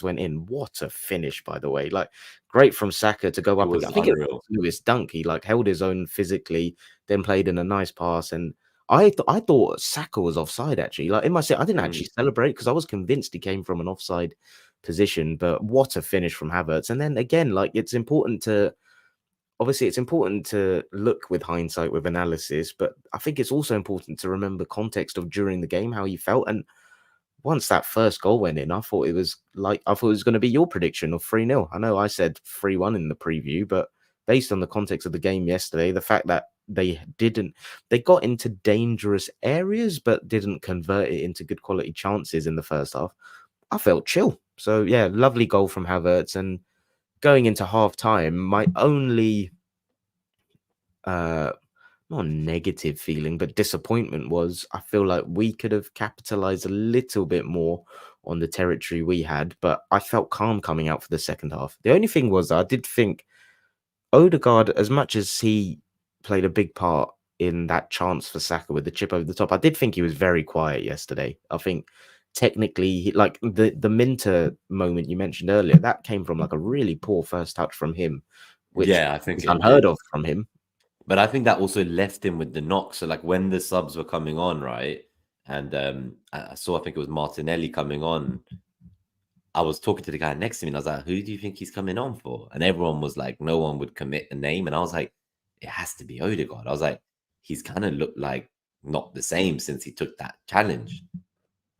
went in, what a finish, by the way. Like great from Saka to go It up again. was I think it unreal. was Lewis Dunk. He like held his own physically, then played in a nice pass. And I thought Saka was offside actually. Like in my set, I didn't actually celebrate because I was convinced he came from an offside position. But what a finish from Havertz. And then again, like it's important to obviously it's important to look with hindsight with analysis, but I think it's also important to remember context of during the game, how you felt. And once that first goal went in, I thought it was going to be your prediction of 3-0. I know I said 3-1 in the preview, but based on the context of the game yesterday, the fact that they got into dangerous areas but didn't convert it into good quality chances in the first half, I felt chill. So yeah, lovely goal from Havertz. And going into half time, my only uh not negative feeling, but disappointment was I feel like we could have capitalized a little bit more on the territory we had, but I felt calm coming out for the second half. The only thing was I did think Odegaard, as much as he played a big part in that chance for Saka with the chip over the top, I did think he was very quiet yesterday. I think technically, like the Minter moment you mentioned earlier, that came from like a really poor first touch from him, which Yeah, I think is it unheard did. of from him. But I think that also left him with the knock. So like when the subs were coming on, right? And I saw, I think it was Martinelli coming on. I was talking to the guy next to me and I was like, who do you think he's coming on for? And everyone was like, no one would commit a name. And I was like, it has to be Odegaard. I was like, he's kind of looked like not the same since he took that challenge.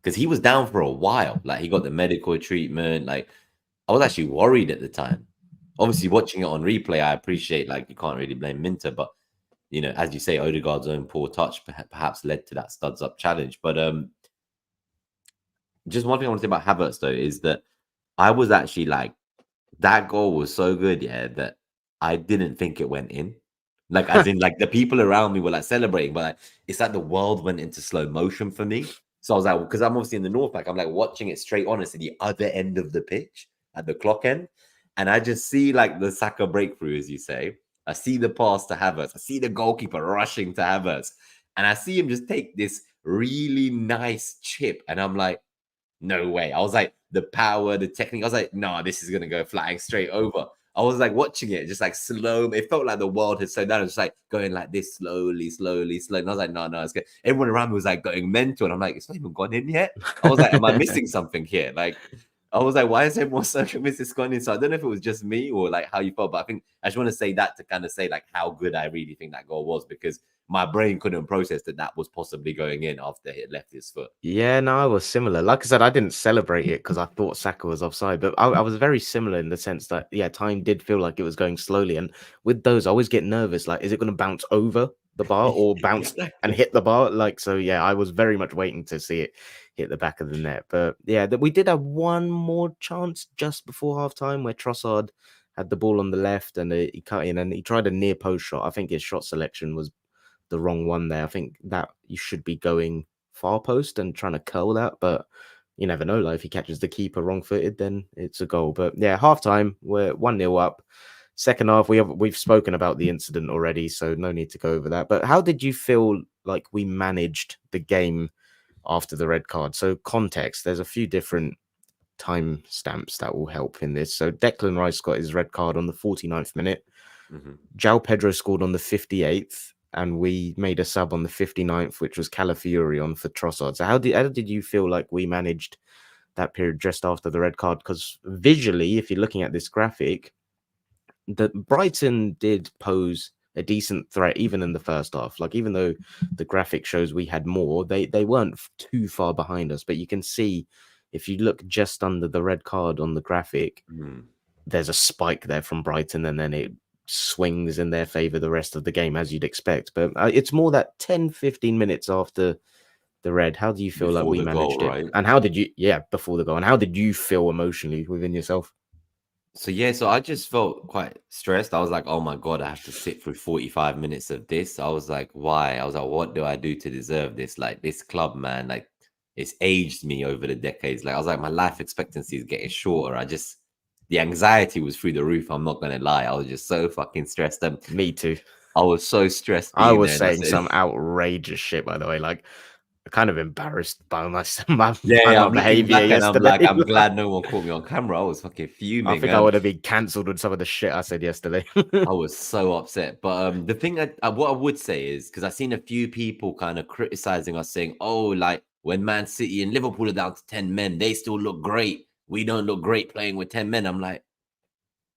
Because he was down for a while. Like he got the medical treatment. Like I was actually worried at the time. Obviously, watching it on replay, I appreciate like you can't really blame Minter, but you know, as you say, Odegaard's own poor touch perhaps led to that studs up challenge. But just one thing I want to say about Havertz though is that I was actually like, that goal was so good, yeah, that I didn't think it went in. Like, as in, like the people around me were like celebrating, but like it's like the world went into slow motion for me. So I was like, because I'm obviously in the North, like I'm like watching it straight on. It's at the other end of the pitch at the clock end, and I just see like the Saka breakthrough, as you say. I see the pass to Havertz. I see the goalkeeper rushing to Havertz, and I see him just take this really nice chip, and I'm like, no way. I was like, the power, the technique. I was like, no, this is gonna go flying straight over. I was like watching it, just like slow. It felt like the world had slowed down. It was like going like this slowly, slowly, slowly. And I was like, no, it's good. Everyone around me was like going mental. And I'm like, it's not even gone in yet. I was like, am I missing something here? Like, I was like, why is everyone so convinced it's gone in? So I don't know if it was just me or like how you felt, but I think I just want to say that to kind of say like how good I really think that goal was, because my brain couldn't process that that was possibly going in after it left his foot. Yeah, no, I was similar. Like I said, I didn't celebrate it because I thought Saka was offside, but I was very similar in the sense that, yeah, time did feel like it was going slowly. And with those, I always get nervous. Like, is it going to bounce over the bar or bounce and Exactly. hit the bar? Like, so yeah, I was very much waiting to see it hit the back of the net. But yeah, that we did have one more chance just before halftime where Trossard had the ball on the left and he cut in and he tried a near post shot. I think his shot selection was the wrong one there. I think that you should be going far post and trying to curl that, but you never know. Like if he catches the keeper wrong footed, then it's a goal. But yeah, half time, we're 1-0 up. Second half, we've spoken about the incident already, so no need to go over that. But how did you feel like we managed the game after the red card? So context, there's a few different time stamps that will help in this. So Declan Rice got his red card on the 49th minute. Mm-hmm. João Pedro scored on the 58th, and we made a sub on the 59th, which was Calafiori on for Trossard. So how did you feel like we managed that period just after the red card? Because visually, if you're looking at this graphic, the Brighton did pose a decent threat even in the first half. Like even though the graphic shows we had more, they weren't too far behind us. But you can see if you look just under the red card on the graphic, there's a spike there from Brighton, and then it swings in their favor the rest of the game, as you'd expect. But it's more that 10-15 minutes after the red. How do you feel like before we the goal, managed it? right? And how did you? Yeah, before the goal. And how did you feel emotionally within yourself? So yeah, so I just felt quite stressed. I was like, oh my God, I have to sit through 45 minutes of this. I was like, why? I was like, what do I do to deserve this? Like this club, man, like it's aged me over the decades. Like I was like, my life expectancy is getting shorter. The anxiety was through the roof. I'm not gonna lie. I was just so fucking stressed. Me too. I was so stressed I being was there. And I saying said, some outrageous shit, by the way. Like, kind of embarrassed by my by yeah, my I'm looking behavior back and I'm like, yesterday. I'm glad no one caught me on camera. I was fucking I fuming. think I would have been cancelled with some of the shit I said yesterday. I was so upset. But the thing what I would say is because I've seen a few people kind of criticizing us, saying, "Oh, like when Man City and Liverpool are down to 10 men, they still look great. We don't look great playing with 10 men." I'm like,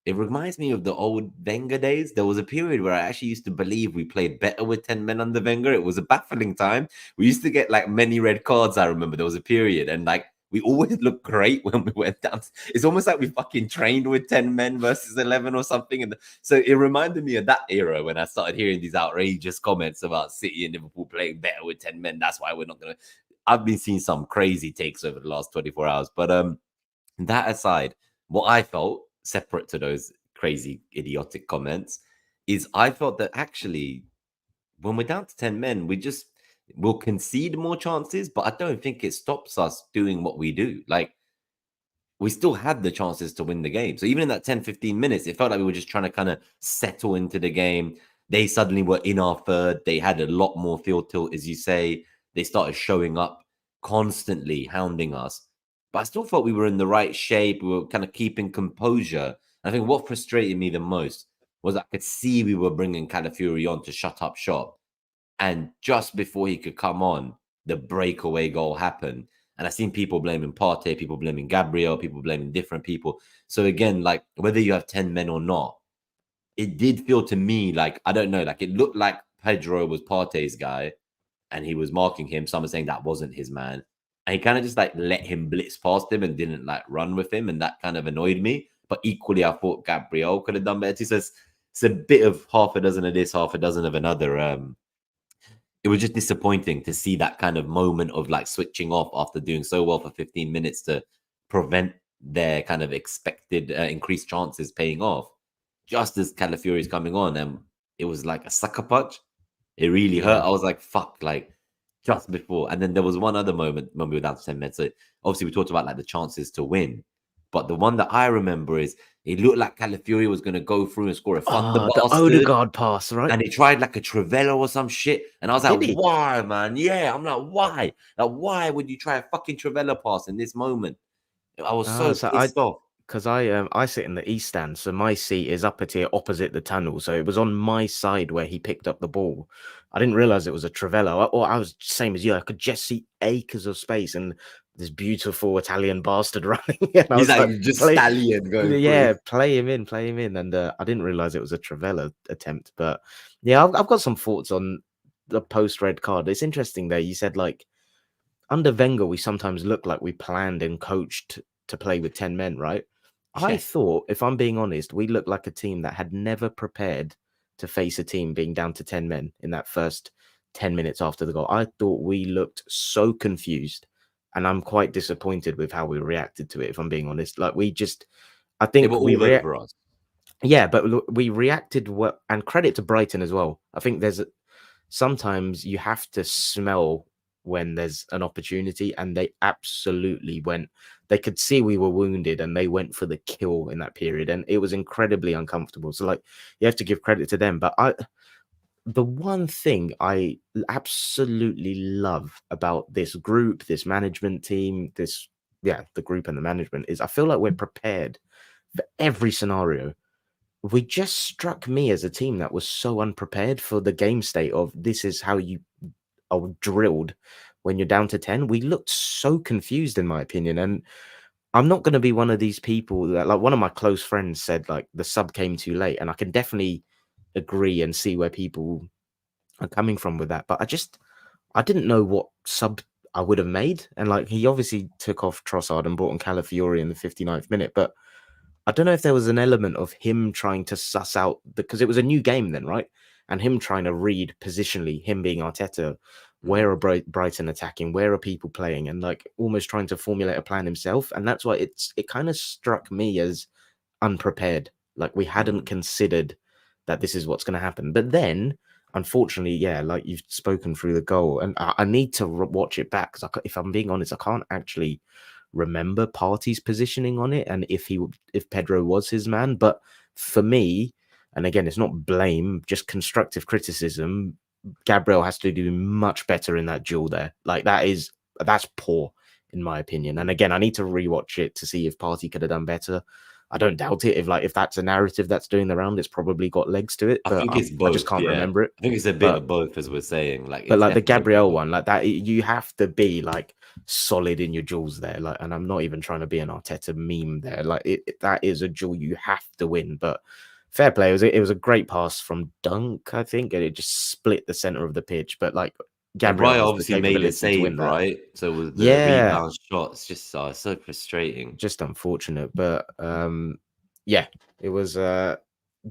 it reminds me of the old Wenger days. There was a period where I actually used to believe we played better with 10 men under Wenger. It was a baffling time. We used to get like many red cards. I remember there was a period, and like we always looked great when we went down. It's almost like we fucking trained with 10 men versus 11 or something. And so it reminded me of that era when I started hearing these outrageous comments about City and Liverpool playing better with 10 men. That's why we're not gonna. I've been seeing some crazy takes over the last 24 hours, but that aside, what I felt separate to those crazy, idiotic comments is I felt that actually, when we're down to 10 men, we'll concede more chances, but I don't think it stops us doing what we do. Like, we still had the chances to win the game. So even in that 10, 15 minutes, it felt like we were just trying to kind of settle into the game. They suddenly were in our third. They had a lot more field tilt, as you say. They started showing up constantly, hounding us. But I still thought we were in the right shape. We were kind of keeping composure. I think what frustrated me the most was I could see we were bringing Calafiori on to shut up shop. And just before he could come on, the breakaway goal happened. And I've seen people blaming Partey, people blaming Gabriel, people blaming different people. So again, like whether you have 10 men or not, it did feel to me like, I don't know, like it looked like Pedro was Partey's guy and he was marking him. Some are saying that wasn't his man. And he kind of just like let him blitz past him and didn't like run with him. And that kind of annoyed me. But equally, I thought Gabriel could have done better too. So it's a bit of half a dozen of this, half a dozen of another. It was just disappointing to see that kind of moment of like switching off after doing so well for 15 minutes to prevent their kind of expected increased chances paying off just as Calafiori is coming on. And it was like a sucker punch. It really hurt. Yeah. I was like, fuck, like just before. And then there was one other moment when we were down to 10 minutes. So obviously we talked about like the chances to win. But the one that I remember is it looked like Calafiori was going to go through and score a thunder Oh, the bastard. Odegaard pass, right? And he tried like a Trivela or some shit. And I was Did like, he? why, man? Yeah. I'm like, why? Like, why would you try a fucking Trivela pass in this moment? I was Ah, so so pissed off. because I sit in the east stand, so my seat is up a tier opposite the tunnel. So it was on my side where he picked up the ball. I didn't realize it was a Trivela, or I was same as you. I could just see acres of space and this beautiful Italian bastard running. And I He's was like like, just play, stallion going through. yeah, play him in, play him in. And I didn't realize it was a Trivela attempt. But yeah, I've got some thoughts on the post red card. It's interesting there. You said like under Wenger, we sometimes look like we planned and coached to play with 10 men, right? I Yeah. thought, if I'm being honest, we looked like a team that had never prepared to face a team being down to 10 men in that first 10 minutes after the goal. I thought we looked so confused, and I'm quite disappointed with how we reacted to it, if I'm being honest. Like, I They were think all over us. yeah, but we reacted well, and credit to Brighton as well. I think sometimes you have to smell when there's an opportunity, and they absolutely went. They could see we were wounded, and they went for the kill in that period, and it was incredibly uncomfortable. So, like, you have to give credit to them. But the one thing I absolutely love about this group, this management team, the group and the management is I feel like we're prepared for every scenario. We just struck me as a team that was so unprepared for the game state of this is how you are drilled when you're down to 10. We looked so confused, in my opinion. And I'm not going to be one of these people that, like, one of my close friends said, like, the sub came too late. And I can definitely agree and see where people are coming from with that. But I didn't know what sub I would have made. And, like, he obviously took off Trossard and brought on Calafiori in the 59th minute. But I don't know if there was an element of him trying to suss out because it was a new game then, right? And him trying to read positionally, him being Arteta, where are Brighton attacking? Where are people playing? And like almost trying to formulate a plan himself. And that's why it kind of struck me as unprepared. Like we hadn't considered that this is what's going to happen. But then, unfortunately, yeah, like you've spoken through the goal, and I need to watch it back because if I'm being honest, I can't actually remember Partey's positioning on it and if Pedro was his man. But for me, and again, it's not blame, just constructive criticism. Gabriel has to do much better in that duel there. Like that's poor in my opinion. And again, I need to rewatch it to see if Partey could have done better. I don't doubt it. If that's a narrative that's doing the round, it's probably got legs to it. I But think it's both. I just can't yeah. remember it. I think it's a bit of both, as we're saying. Like, But it's like the definitely Gabriel one, like that, you have to be like solid in your duels there. Like, and I'm not even trying to be an Arteta meme there. Like, that is a duel you have to win. But fair play. It was a great pass from Dunk, I think, and it just split the center of the pitch. But like and Gabriel Raya has the obviously made a capability to win save, that. right? So it was the Yeah, rebound shot. It's just so frustrating. just unfortunate. But yeah, it was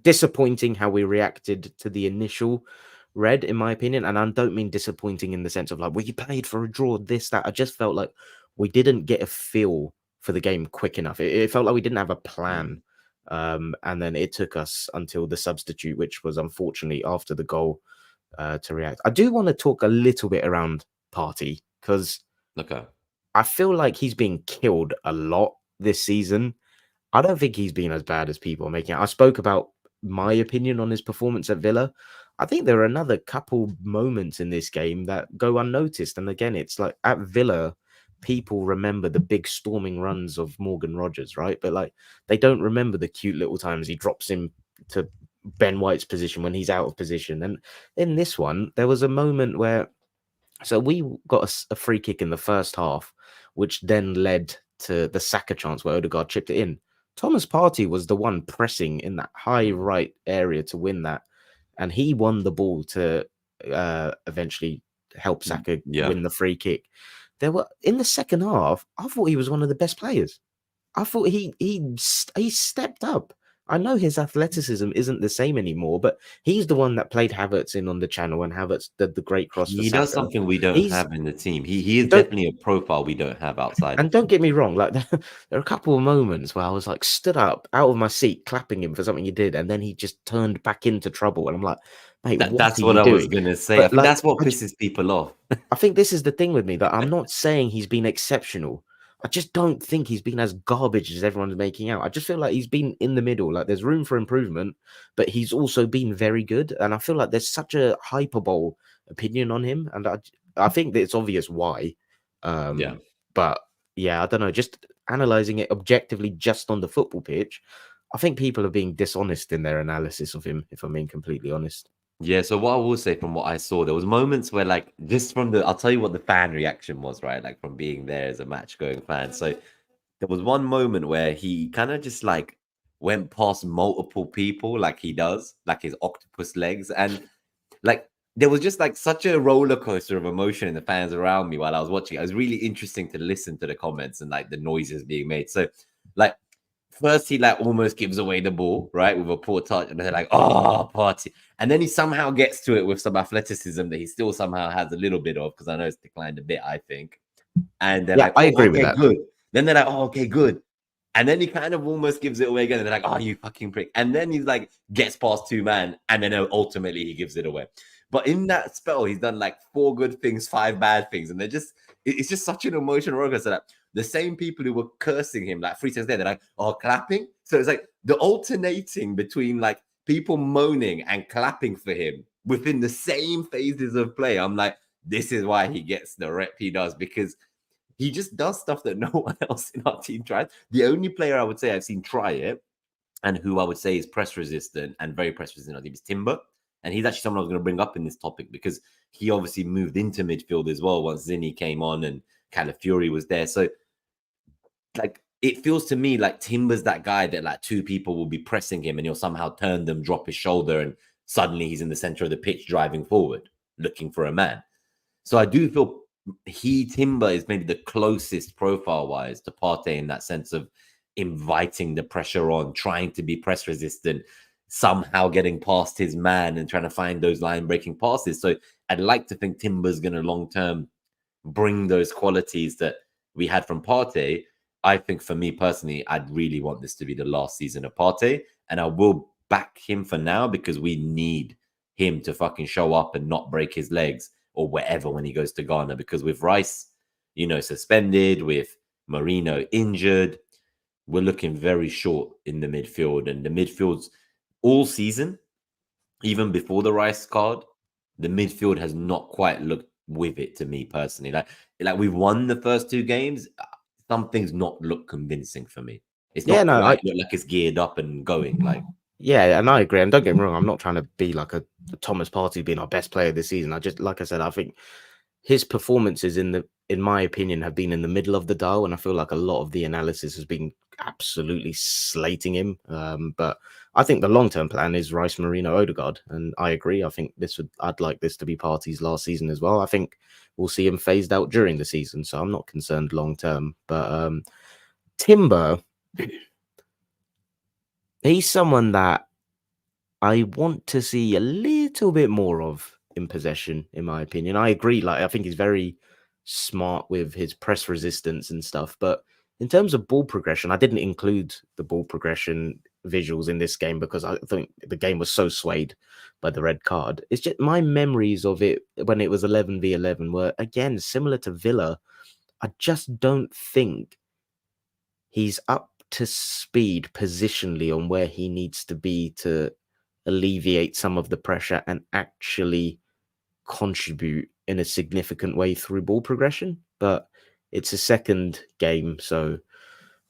disappointing how we reacted to the initial red, in my opinion. And I don't mean disappointing in the sense of like, well, you played for a draw, this, that. I just felt like we didn't get a feel for the game quick enough. It felt like we didn't have a plan. And then it took us until the substitute, which was unfortunately after the goal, to react. I do want to talk a little bit around Partey because I feel like he's being killed a lot this season. I don't think he's been as bad as people are making it. I spoke about my opinion on his performance at Villa. I think there are another couple moments in this game that go unnoticed. And again, it's like at Villa, people remember the big storming runs of Morgan Rogers, right? But like they don't remember the cute little times he drops him to Ben White's position when he's out of position. And in this one, there was a moment where so we got a free kick in the first half, which then led to the Saka chance where Odegaard chipped it in. Thomas Partey was the one pressing in that high right area to win that, and he won the ball to eventually help Saka win the free kick. There were in the second half, I thought he was one of the best players. I thought he stepped up. I know his athleticism isn't the same anymore, but he's the one that played Havertz in on the channel, and Havertz did the great cross. He does something we don't have in the team. He is definitely a profile we don't have outside. And don't get me wrong, like there are a couple of moments where I was like stood up out of my seat, clapping him for something he did, and then he just turned back into trouble, and I'm like, mate, that's what I was gonna say. I think that's what pisses people off. I think this is the thing with me, that I'm not saying he's been exceptional. I just don't think he's been as garbage as everyone's making out. I just feel like he's been in the middle. Like there's room for improvement, but he's also been very good. And I feel like there's such a hyperbole opinion on him. And I think that it's obvious why. But yeah, I don't know. Just analyzing it objectively just on the football pitch, I think people are being dishonest in their analysis of him, if I'm being completely honest. Yeah, so what I will say from what I saw, there was moments where like just from I'll tell you what the fan reaction was, right? Like from being there as a match going fan. So there was one moment where he kind of just like went past multiple people like he does, like his octopus legs. And like there was just like such a roller coaster of emotion in the fans around me while I was watching. It was really interesting to listen to the comments and like the noises being made. So like first he like almost gives away the ball, right, with a poor touch, and they're like, oh, Partey. And then he somehow gets to it with some athleticism that he still somehow has a little bit of, because I know it's declined a bit, I think. And they're like, I agree with that. Good. Then they're like, oh, okay, good. And then he kind of almost gives it away again. And they're like, oh, you fucking prick. And then he's like, gets past two man. And then ultimately he gives it away. But in that spell, he's done like 4 good things, 5 bad things. And it's just such an emotional roller coaster that the same people who were cursing him like 3 seconds later, they're like, oh, clapping. So it's like the alternating between like people moaning and clapping for him within the same phases of play. I'm like, this is why he gets the rep he does, because he just does stuff that no one else in our team tries. The only player I would say I've seen try it, and who I would say is press resistant and very press resistant, I think, is Timber. And he's actually someone I was going to bring up in this topic, because he obviously moved into midfield as well once Zinni came on and Calafiori was there. So, like, it feels to me like Timber's that guy that, like, 2 people will be pressing him and he'll somehow turn them, drop his shoulder, and suddenly he's in the center of the pitch driving forward, looking for a man. So I do feel Timber is maybe the closest profile-wise to Partey in that sense of inviting the pressure on, trying to be press resistant, somehow getting past his man and trying to find those line breaking passes. So I'd like to think Timber's going to long term bring those qualities that we had from Partey. I think for me personally, I'd really want this to be the last season of Partey, and I will back him for now because we need him to fucking show up and not break his legs or whatever when he goes to Ghana. Because with Rice, suspended, with Marino injured, we're looking very short in the midfield, and the midfield's all season, even before the Rice card, the midfield has not quite looked with it to me personally. Like we've won the first two games, something's not looked convincing for me. It's Yeah, not no, quite look like it's geared up and going. Like, yeah, and I agree. And don't get me wrong, I'm not trying to be like a Thomas Partey being our best player this season. Like I said, I think his performances in my opinion, have been in the middle of the dial, and I feel like a lot of the analysis has been absolutely slating him. But I think the long-term plan is Rice, Marino, Odegaard, and I agree. I think I'd like this to be Partey's last season as well. I think we'll see him phased out during the season, so I'm not concerned long-term. But Timber, he's someone that I want to see a little bit more of in possession, in my opinion. I agree. Like, I think he's very smart with his press resistance and stuff. But in terms of ball progression, I didn't include the ball progression visuals in this game because I think the game was so swayed by the red card. It's just my memories of it when it was 11v11 were, again, similar to Villa. I just don't think he's up to speed positionally on where he needs to be to alleviate some of the pressure and actually contribute in a significant way through ball progression. But it's a second game, so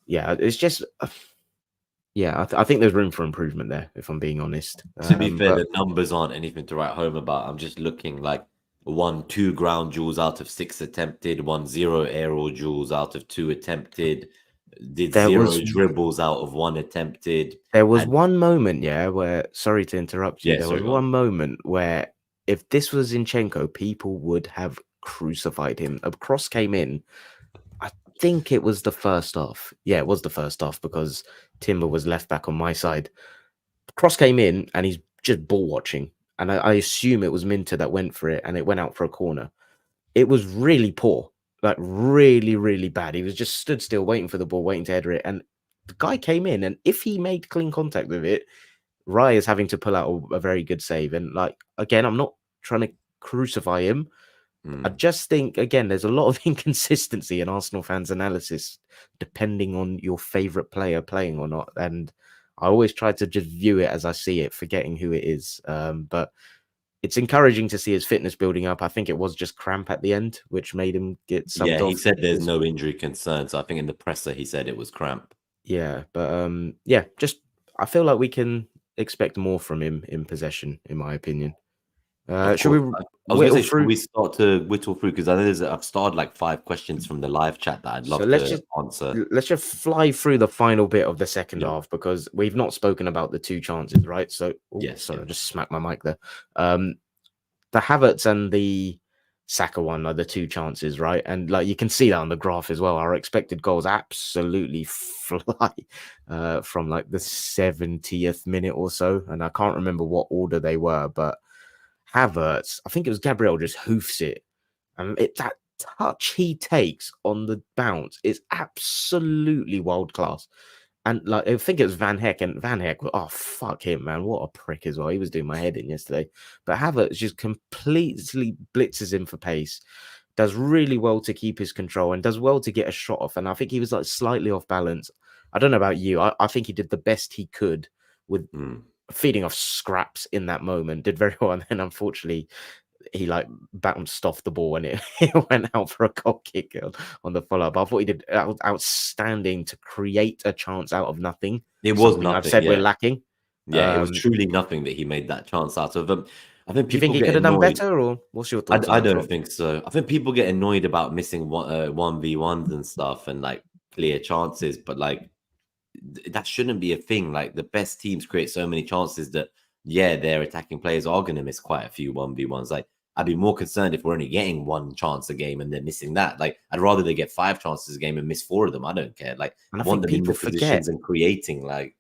yeah, it's just yeah, I think there's room for improvement there, if I'm being honest. to be fair, the numbers aren't anything to write home about. I'm just looking like 2 ground duels out of 6 attempted, 0 aerial duels out of 2 attempted, did there 0 was dribbles out of 1 attempted. there was And one moment, yeah, where sorry to interrupt you. yeah, There sorry, was go on. one moment where if this was Zinchenko, people would have crucified him. A cross came in. I think it was the first half. Yeah, it was the first half because Timber was left back on my side. Cross came in and he's just ball watching. And I assume it was Minter that went for it and it went out for a corner. It was really poor, like really, really bad. He was just stood still waiting for the ball, waiting to header it. And the guy came in, and if he made clean contact with it, Rye is having to pull out a very good save. And like, again, I'm not trying to crucify him. I just think, again, there's a lot of inconsistency in Arsenal fans' analysis, depending on your favourite player playing or not. And I always try to just view it as I see it, forgetting who it is. But it's encouraging to see his fitness building up. I think it was just cramp at the end, which made him get subbed Yeah, off. he said there's no injury concern. So I think in the presser, he said it was cramp. Yeah, but yeah, just I feel like we can expect more from him in possession, in my opinion. Should we I was going to say, should through? we start to whittle through? Because I know I've started like 5 questions from the live chat that I'd So love to answer. let's just fly through the final bit of the second Yeah. half because we've not spoken about the 2 chances, right? So Yes, sorry, yeah. I just smacked my mic there. The Havertz and the Saka one are the 2 chances, right? And like you can see that on the graph as well. Our expected goals absolutely fly from like the 70th minute or so, and I can't remember what order they were, but Havertz, I think it was Gabriel, just hoofs it, and that touch he takes on the bounce is absolutely world class. And like I think it was Van Heck, and Van Heck, oh fuck him, man, what a prick as well. He was doing my head in yesterday. But Havertz just completely blitzes him for pace, does really well to keep his control, and does well to get a shot off. And I think he was like slightly off balance. I don't know about you. I think he did the best he could with feeding off scraps in that moment. Did very well, and then unfortunately he like bounced off the ball and it went out for a goal kick on the follow-up. I thought he did outstanding to create a chance out of nothing. It was nothing. I've said we're lacking. Yeah, it was truly nothing that he made that chance out of. I think Do you people think he get could have done annoyed. better, or what's your thoughts? I don't think so. I think people get annoyed about missing 1v1s and stuff and like clear chances, but like that shouldn't be a thing. Like the best teams create so many chances that yeah, their attacking players are going to miss quite a few 1v1s. Like I'd be more concerned if we're only getting 1 chance a game and they're missing that. Like I'd rather they get 5 chances a game and miss 4 of them. I don't care. Like and I want them in the positions and creating. Like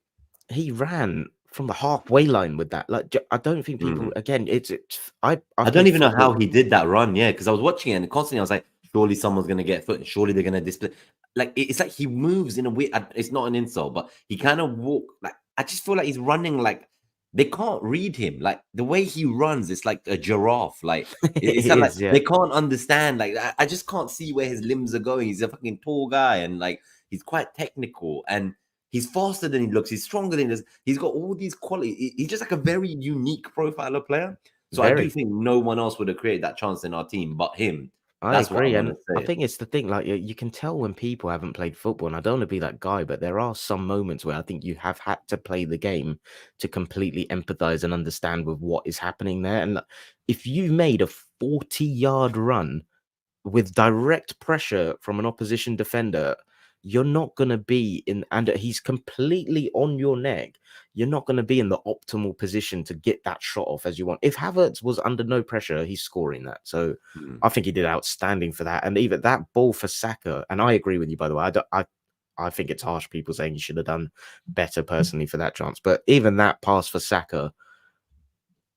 he ran from the halfway line with that. Like, I don't think people. Again, I I've don't played even know how football. he did that run. Yeah, because I was watching it and constantly I was like, surely someone's gonna get foot, and surely they're gonna display. Like it's like he moves in a way. It's not an insult, but he kind of walk like I just feel like he's running like they can't read him. Like the way he runs, it's like a giraffe. Like It it's not like is, yeah, they can't understand. Like I just can't see where his limbs are going. He's a fucking tall guy and like he's quite technical and he's faster than he looks. He's stronger than he does. He's got all these qualities. He's just like a very unique profile of player. So I do very. think no one else would have created that chance in our team but him. I That's what I'm agree, gonna and I say. think it's the thing. Like you can tell when people haven't played football, and I don't want to be that guy, but there are some moments where I think you have had to play the game to completely empathize and understand with what is happening there. And like, if you made a 40-yard run with direct pressure from an opposition defender, you're not going to be in, and he's completely on your neck. You're not going to be in the optimal position to get that shot off as you want. If Havertz was under no pressure, he's scoring that. So Mm. I think he did outstanding for that. And even that ball for Saka, and I agree with you, by the way. I think it's harsh people saying he should have done better personally for that chance. But even that pass for Saka,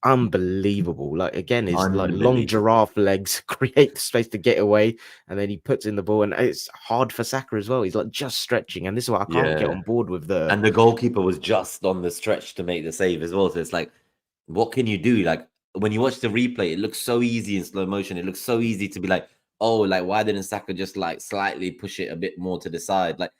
unbelievable. Like again, his like long Unbelievable. giraffe legs create the space to get away, and then he puts in the ball, and it's hard for Saka as well. He's like just stretching, and this is what I can't get Yeah. on board with the. And the goalkeeper was just on the stretch to make the save as well. So it's like, what can you do? Like when you watch the replay, it looks so easy in slow motion. It looks so easy to be like, oh, like why didn't Saka just like slightly push it a bit more to the side? Like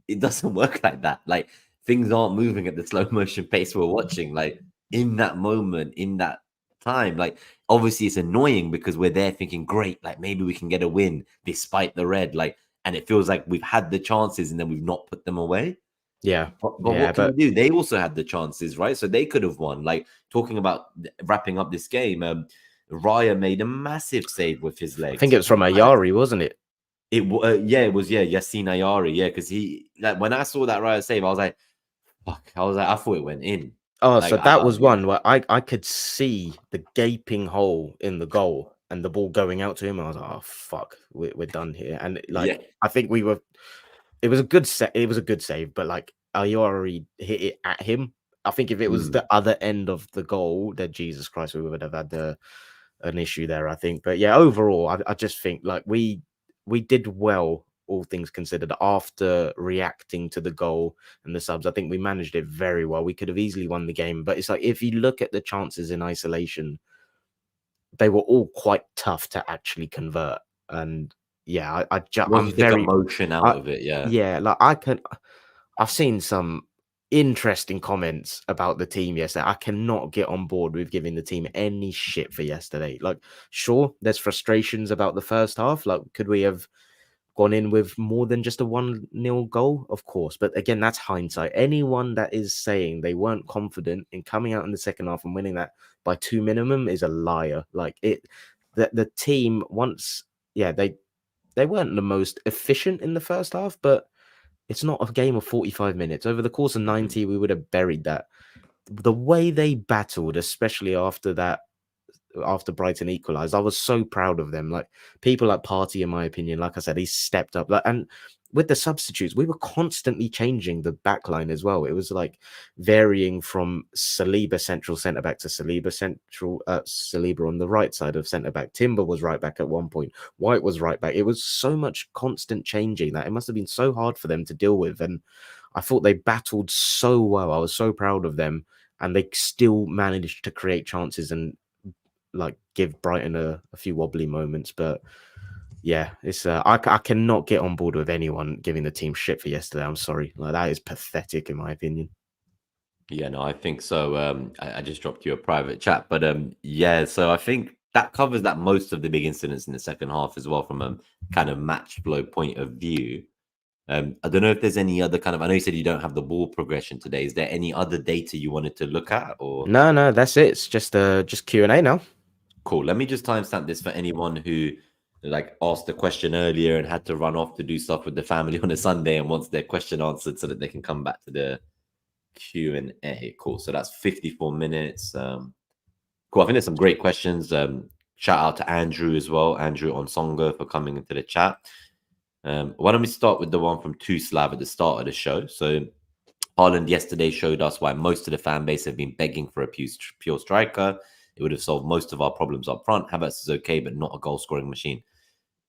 it doesn't work like that. Like things aren't moving at the slow motion pace we're watching. Like in that moment, in that time, like obviously it's annoying because we're there thinking, great, like maybe we can get a win despite the red. Like, and it feels like we've had the chances and then we've not put them away. Yeah, But yeah, what can you but do? They also had the chances, right? So they could have won. Like talking about wrapping up this game, Raya made a massive save with his I think legs. it was from Ayari, wasn't it? Yeah, it was Yassine Ayari, yeah, because he like when I saw that Raya save, I was like, fuck, I was like, I thought it went in. Oh, Like, so that was one where I could see the gaping hole in the goal and the ball going out to him. I was like, oh fuck, we're done here. And yeah, like I think we were. It was a good set. It was a good save, but like Ayari hit it at him. I think if it was mm, the other end of the goal, then Jesus Christ, we would have had an issue there. I think, but yeah, overall, I just think like we did well, all things considered, after reacting to the goal and the subs. I think we managed it very well. We could have easily won the game, but it's like if you look at the chances in isolation, they were all quite tough to actually convert. And yeah, once I'm you take very, emotion out I of it, yeah. yeah, like I've seen some interesting comments about the team yesterday. I cannot get on board with giving the team any shit for yesterday. Like, sure, there's frustrations about the first half. Like, could we have gone in with more than just a 1-0 goal? Of course. But again, that's hindsight. Anyone that is saying they weren't confident in coming out in the second half and winning that by 2 minimum is a liar. Like the team once, yeah, they weren't the most efficient in the first half, but it's not a game of 45 minutes. Over the course of Mhm. 90, we would have buried that. The way they battled, especially after Brighton equalized, I was so proud of them. Like people like Party, in my opinion, like I said, he stepped up. Like, and with the substitutes, we were constantly changing the back line as well. It was like varying from Saliba central centre back to Saliba on the right side of centre back. Timber was right back at one point. White was right back. It was so much constant changing that it must have been so hard for them to deal with. And I thought they battled so well. I was so proud of them, and they still managed to create chances and like give Brighton a few wobbly moments. But yeah, it's I cannot get on board with anyone giving the team shit for yesterday. I'm sorry, like that is pathetic in my opinion. Yeah, no, I think so. I just dropped you a private chat, but yeah, so I think that covers that most of the big incidents in the second half as well from a kind of match flow point of view. I don't know if there's any other kind of. I know you said you don't have the ball progression today. Is there any other data you wanted to look at, or No, that's it. It's just Q&A now. cool? Let me just timestamp this for anyone who like asked a question earlier and had to run off to do stuff with the family on a Sunday and wants their question answered so that they can come back to the Q&A. Cool. So that's 54 minutes. Cool. I think there's some great questions. Shout out to Andrew as well, Andrew Onsongo, for coming into the chat. Why don't we start with the one from Tuslav at the start of the show? So Haaland yesterday showed us why most of the fan base have been begging for a pure striker. It would have solved most of our problems up front. Havertz is okay, but not a goal-scoring machine.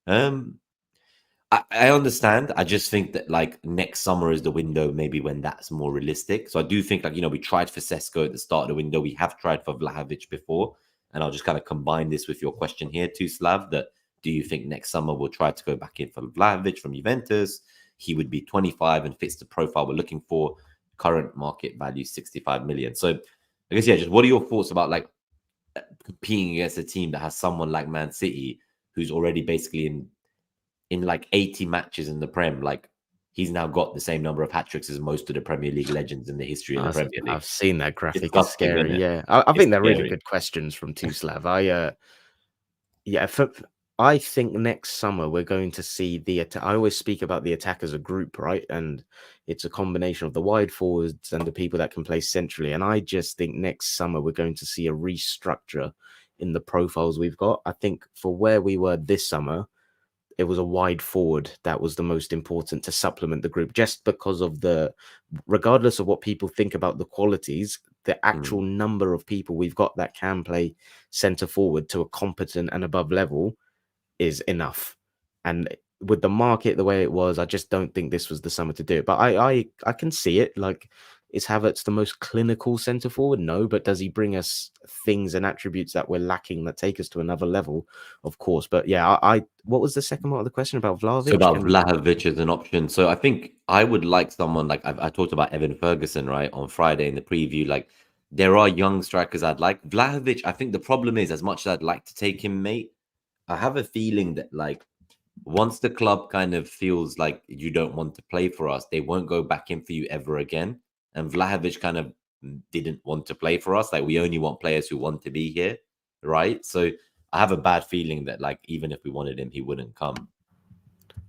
I understand. I just think that like next summer is the window, maybe when that's more realistic. So I do think like, we tried for Sesko at the start of the window. We have tried for Vlahovic before. And I'll just kind of combine this with your question here too, Slav, that do you think next summer we'll try to go back in for Vlahovic from Juventus? He would be 25 and fits the profile we're looking for. Current market value 65 million. So I guess, just what are your thoughts about like competing against a team that has someone like Man City, who's already basically in like 80 matches in the Prem, like he's now got the same number of hat-tricks as most of the Premier League legends in the history of the Premier League. I've seen that graphic. It's Disgusting, scary. isn't it? Yeah, I It's think they're really scary. good questions from Tuslav. I think next summer we're going to see the attack. I always speak about the attack as a group, right? And it's a combination of the wide forwards and the people that can play centrally. And I just think next summer we're going to see a restructure in the profiles we've got. I think for where we were this summer, it was a wide forward that was the most important to supplement the group, just because of regardless of what people think about the qualities, the actual number of people we've got that can play center forward to a competent and above level is enough. And with the market the way it was, I just don't think this was the summer to do it. But I can see it. Like, is Havertz the most clinical centre forward? No, but does he bring us things and attributes that we're lacking that take us to another level? Of course. But yeah, what was the second part of the question about Vlahovic? So about Vlahovic as an option. So I think I would like someone like I talked about Evan Ferguson, right, on Friday in the preview. Like, there are young strikers I'd like. Vlahovic, I think the problem is, as much as I'd like to take him, mate, I have a feeling that like once the club kind of feels like you don't want to play for us, they won't go back in for you ever again. And Vlahovic kind of didn't want to play for us. Like, we only want players who want to be here, right? So I have a bad feeling that like even if we wanted him, he wouldn't come.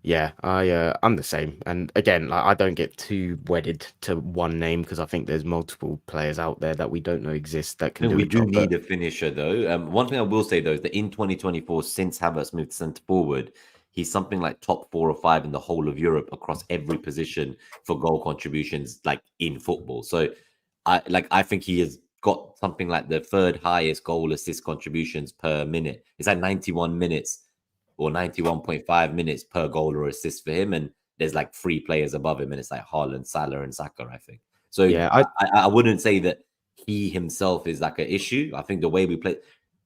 Yeah, I'm the same. And again, like, I don't get too wedded to one name because I think there's multiple players out there that we don't know exist that can do We a do job. need a finisher, though. One thing I will say, though, is that in 2024, since Havertz moved centre forward, he's something like top 4 or 5 in the whole of Europe across every position for goal contributions, like in football. So, I think he has got something like the third highest goal assist contributions per minute. It's like 91 minutes or 91.5 minutes per goal or assist for him, and there's like 3 players above him, and it's like Haaland, Salah, and Saka, I think. So Yeah, I wouldn't say that he himself is like an issue. I think the way we play.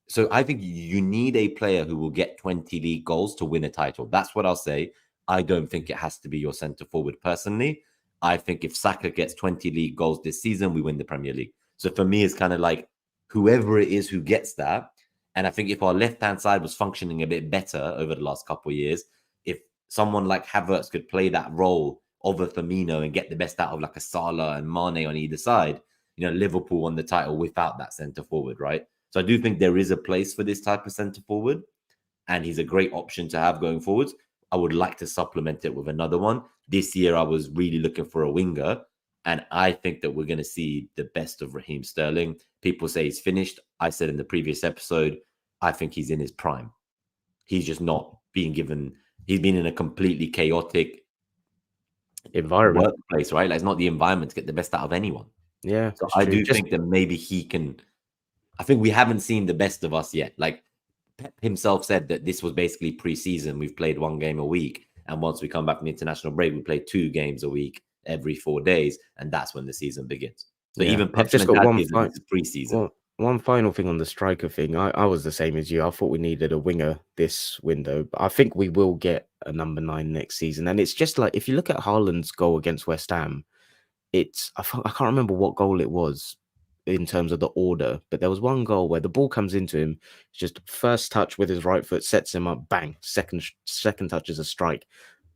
So I think you need a player who will get 20 league goals to win a title. That's what I'll say. I don't think it has to be your centre forward personally. I think if Saka gets 20 league goals this season, we win the Premier League. So for me, it's kind of like whoever it is who gets that. And I think if our left-hand side was functioning a bit better over the last couple of years, if someone like Havertz could play that role of a Firmino and get the best out of like a Salah and Mane on either side, Liverpool won the title without that centre forward, right? So I do think there is a place for this type of centre forward, and he's a great option to have going forwards. I would like to supplement it with another one. This year, I was really looking for a winger, and I think that we're going to see the best of Raheem Sterling. People say he's finished. I said in the previous episode, I think he's in his prime. He's just not being given. He's been in a completely chaotic environment workplace, right? Like, it's not the environment to get the best out of anyone. Yeah, so I do think that maybe he can. I think we haven't seen the best of us yet. Like, Pep himself said that this was basically pre-season. We've played 1 game a week, and once we come back from the international break, we play 2 games a week every 4 days, and that's when the season begins. So even Pep's just got mentality is that this is pre-season. One final thing on the striker thing. I was the same as you. I thought we needed a winger this window, but I think we will get a number 9 next season. And it's just like, if you look at Haaland's goal against West Ham, I can't remember what goal it was in terms of the order, but there was one goal where the ball comes into him, just first touch with his right foot, sets him up, bang, second touch is a strike.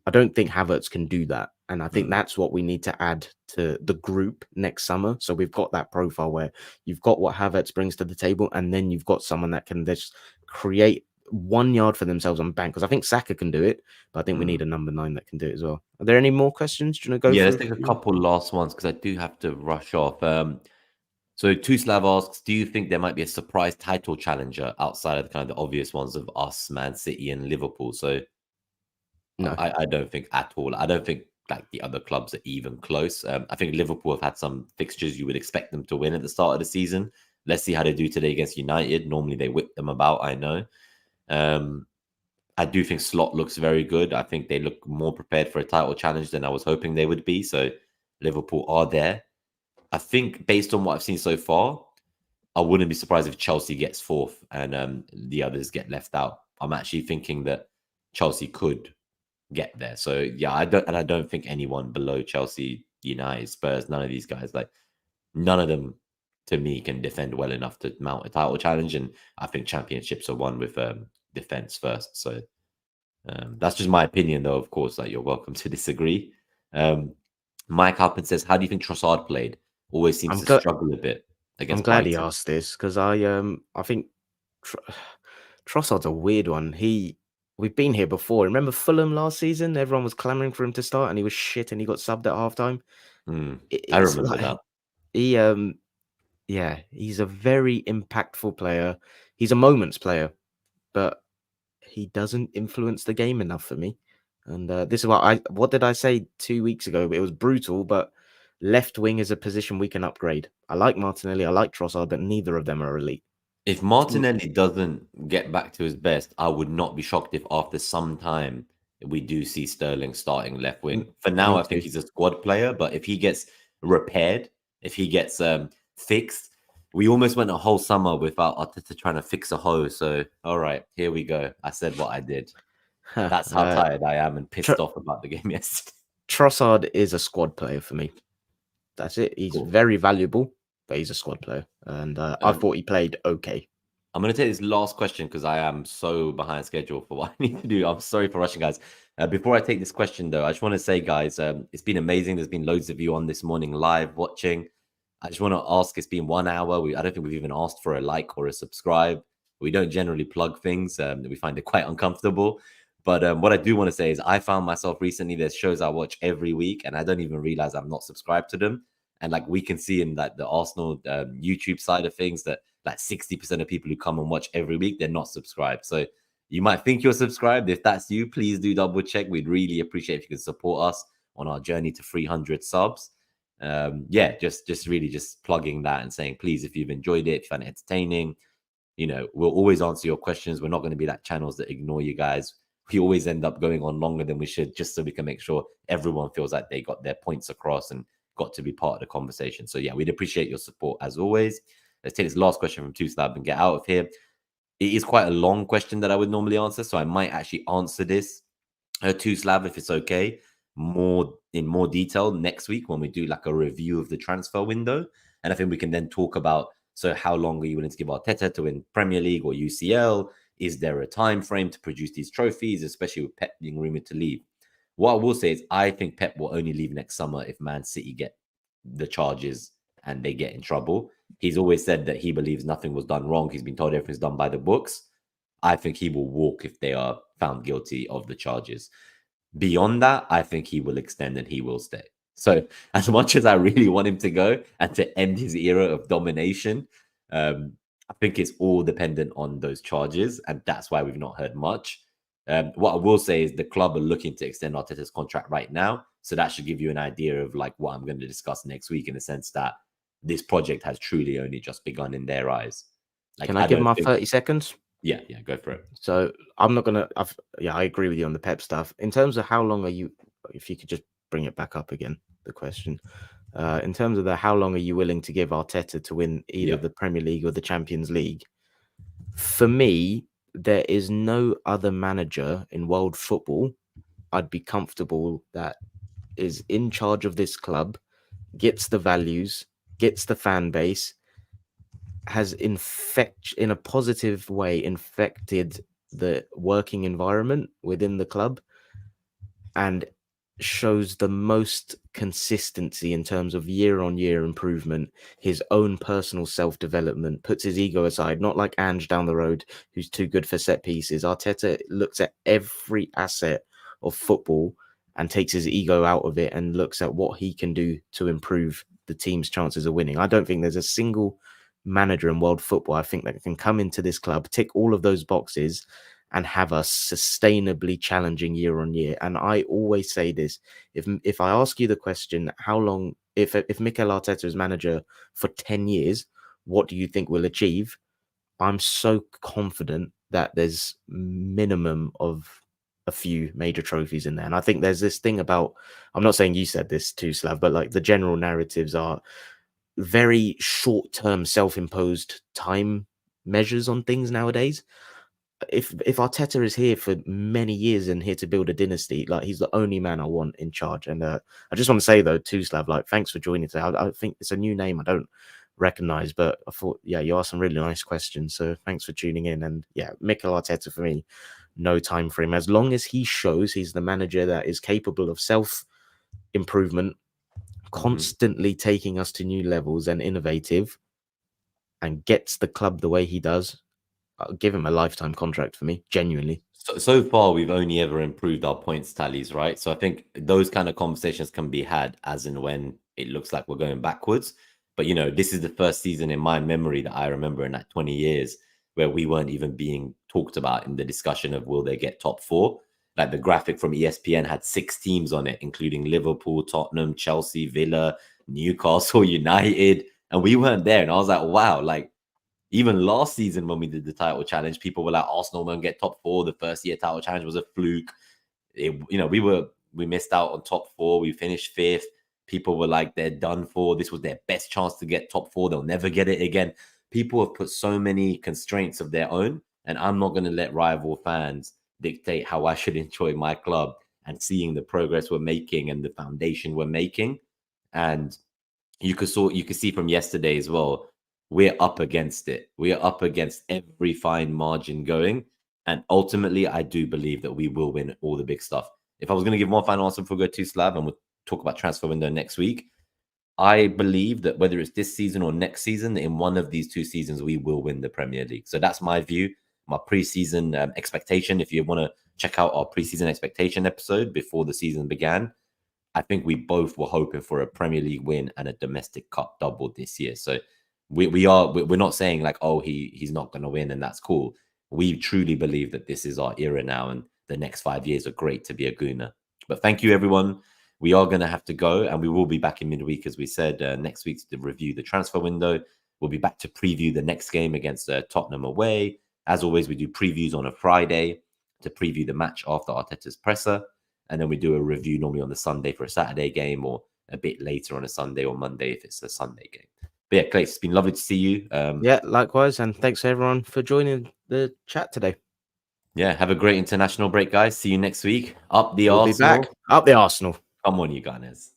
I don't think Havertz can do that. And I think that's what we need to add to the group next summer. So we've got that profile where you've got what Havertz brings to the table, and then you've got someone that can just create 1 yard for themselves on bang. Because I think Saka can do it, but I think we need a number 9 that can do it as well. Are there any more questions? Do you want to go Yeah, through? let's take a couple last ones because I do have to rush off. So Tuslav asks, do you think there might be a surprise title challenger outside of kind of the obvious ones of us, Man City and Liverpool? So no, I don't think at all. I don't think like the other clubs are even close. I think Liverpool have had some fixtures you would expect them to win at the start of the season. Let's see how they do today against United. Normally they whip them about, I know. I do think Slot looks very good. I think they look more prepared for a title challenge than I was hoping they would be. So Liverpool are there. I think based on what I've seen so far, I wouldn't be surprised if Chelsea gets fourth and the others get left out. I'm actually thinking that Chelsea could get there. So yeah, I don't think anyone below Chelsea, United, Spurs, none of these guys, like none of them to me can defend well enough to mount a title challenge. And I think championships are won with defense first. So that's just my opinion, though. Of course, like you're welcome to disagree. Mike Halpin says, "How do you think Trossard played? Always seems to struggle a bit I'm against glad he Brighton." asked this because I think Trossard's a weird one. We've been here before. Remember Fulham last season? Everyone was clamoring for him to start, and he was shit, and he got subbed at halftime. I remember that. He yeah, he's a very impactful player. He's a moments player, but he doesn't influence the game enough for me. And this is what did I say 2 weeks ago? It was brutal, but left wing is a position we can upgrade. I like Martinelli, I like Trossard, but neither of them are elite. If Martinelli doesn't get back to his best, I would not be shocked if after some time we do see Sterling starting left wing. For now, I think he's a squad player, but if he gets repaired, if he gets fixed, we almost went a whole summer without Arteta trying to fix a hose. So, all right, here we go. I said what I did. That's how tired I am and pissed off about the game yesterday. Trossard is a squad player for me. That's it. He's very valuable, but he's a squad player. And I thought he played okay. I'm going to take this last question because I am so behind schedule for what I need to do. I'm sorry for rushing, guys. Before I take this question, though, I just want to say, guys, it's been amazing. There's been loads of you on this morning live watching. I just want to ask, it's been 1 hour. I don't think we've even asked for a like or a subscribe. We don't generally plug things. We find it quite uncomfortable. But what I do want to say is I found myself recently, there's shows I watch every week, and I don't even realize I'm not subscribed to them. And like we can see in like the Arsenal YouTube side of things that like 60% of people who come and watch every week, they're not subscribed. So you might think you're subscribed. If that's you, please do double check. We'd really appreciate if you can support us on our journey to 300 subs. Yeah, just really plugging that and saying, please, if you've enjoyed it, if you find it entertaining, you know, we'll always answer your questions. We're not going to be like channels that ignore you guys. We always end up going on longer than we should just so we can make sure everyone feels like they got their points across and got to be part of the conversation. So yeah, we'd appreciate your support as always. Let's take this last question from 2Slab and get out of here. It is quite a long question that I would normally answer, so I might actually answer this 2Slab, if it's okay, in more detail next week when we do like a review of the transfer window. And I think we can then talk about, so how long are you willing to give Arteta to win Premier League or UCL? Is there a time frame to produce these trophies, especially with Pep being rumored to leave? What I will say is I think Pep will only leave next summer if Man City get the charges and they get in trouble. He's always said that he believes nothing was done wrong. He's been told everything's done by the books. I think he will walk if they are found guilty of the charges. Beyond that, I think he will extend and he will stay. So as much as I really want him to go and to end his era of domination, I think it's all dependent on those charges. And that's why we've not heard much. What I will say is the club are looking to extend Arteta's contract right now. So that should give you an idea of like what I'm going to discuss next week, in the sense that this project has truly only just begun in their eyes. Like, can I give my 30 seconds? Yeah, go for it. So I'm not going to, I agree with you on the Pep stuff. In terms of how long are you, if you could just bring it back up again, the question. In terms of how long are you willing to give Arteta to win either the Premier League or the Champions League? For me, there is no other manager in world football I'd be comfortable that is in charge of this club, gets the values, gets the fan base, has in a positive way infected the working environment within the club, and shows the most consistency in terms of year-on-year improvement, his own personal self-development, puts his ego aside, not like Ange down the road, who's too good for set pieces. Arteta looks at every asset of football and takes his ego out of it and looks at what he can do to improve the team's chances of winning. I don't think there's a single manager in world football, I think, that can come into this club, tick all of those boxes and have us sustainably challenging year on year. And I always say this: if I ask you the question, how long, if Mikel Arteta is manager for 10 years, what do you think we'll achieve? I'm so confident that there's minimum of a few major trophies in there. And I think there's this thing about, I'm not saying you said this too, Slav, but like the general narratives are very short-term self-imposed time measures on things nowadays. If Arteta is here for many years and here to build a dynasty, like he's the only man I want in charge. And I just want to say though, too, Slav, like thanks for joining today. I think it's a new name I don't recognize, but I thought, yeah, you asked some really nice questions. So thanks for tuning in. And yeah, Mikel Arteta for me, no time for him. As long as he shows he's the manager that is capable of self improvement, constantly taking us to new levels and innovative, and gets the club the way he does, I'll give him a lifetime contract for me, genuinely. So far, we've only ever improved our points tallies, right? So I think those kind of conversations can be had as and when it looks like we're going backwards. But, you know, this is the first season in my memory that I remember in that 20 years where we weren't even being talked about in the discussion of will they get top four. Like the graphic from ESPN had 6 teams on it, including Liverpool, Tottenham, Chelsea, Villa, Newcastle, United. And we weren't there. And I was like, wow, like, even last season when we did the title challenge, people were like, Arsenal won't get top 4. The first year title challenge was a fluke. We missed out on top 4. We finished 5th. People were like, they're done for. This was their best chance to get top 4. They'll never get it again. People have put so many constraints of their own, and I'm not going to let rival fans dictate how I should enjoy my club and seeing the progress we're making and the foundation we're making. And you could see from yesterday as well, we're up against it. We are up against every fine margin going. And ultimately, I do believe that we will win all the big stuff. If I was going to give one final answer before we go to Slav, and we'll talk about transfer window next week, I believe that whether it's this season or next season, in one of these 2 seasons, we will win the Premier League. So that's my view, my preseason expectation. If you want to check out our preseason expectation episode before the season began, I think we both were hoping for a Premier League win and a domestic cup double this year. So we're not saying like, oh, he's not going to win and that's cool. We truly believe that this is our era now, and the next 5 years are great to be a Gooner. But thank you, everyone. We are going to have to go, and we will be back in midweek, as we said, next week to review the transfer window. We'll be back to preview the next game against Tottenham away. As always, we do previews on a Friday to preview the match after Arteta's presser. And then we do a review normally on the Sunday for a Saturday game, or a bit later on a Sunday or Monday if it's a Sunday game. But yeah, Clay, it's been lovely to see you. Yeah, likewise. And thanks everyone for joining the chat today. Yeah, have a great international break, guys. See you next week. Up the We'll Arsenal. be back. Up the Arsenal. Come on, you Gunners.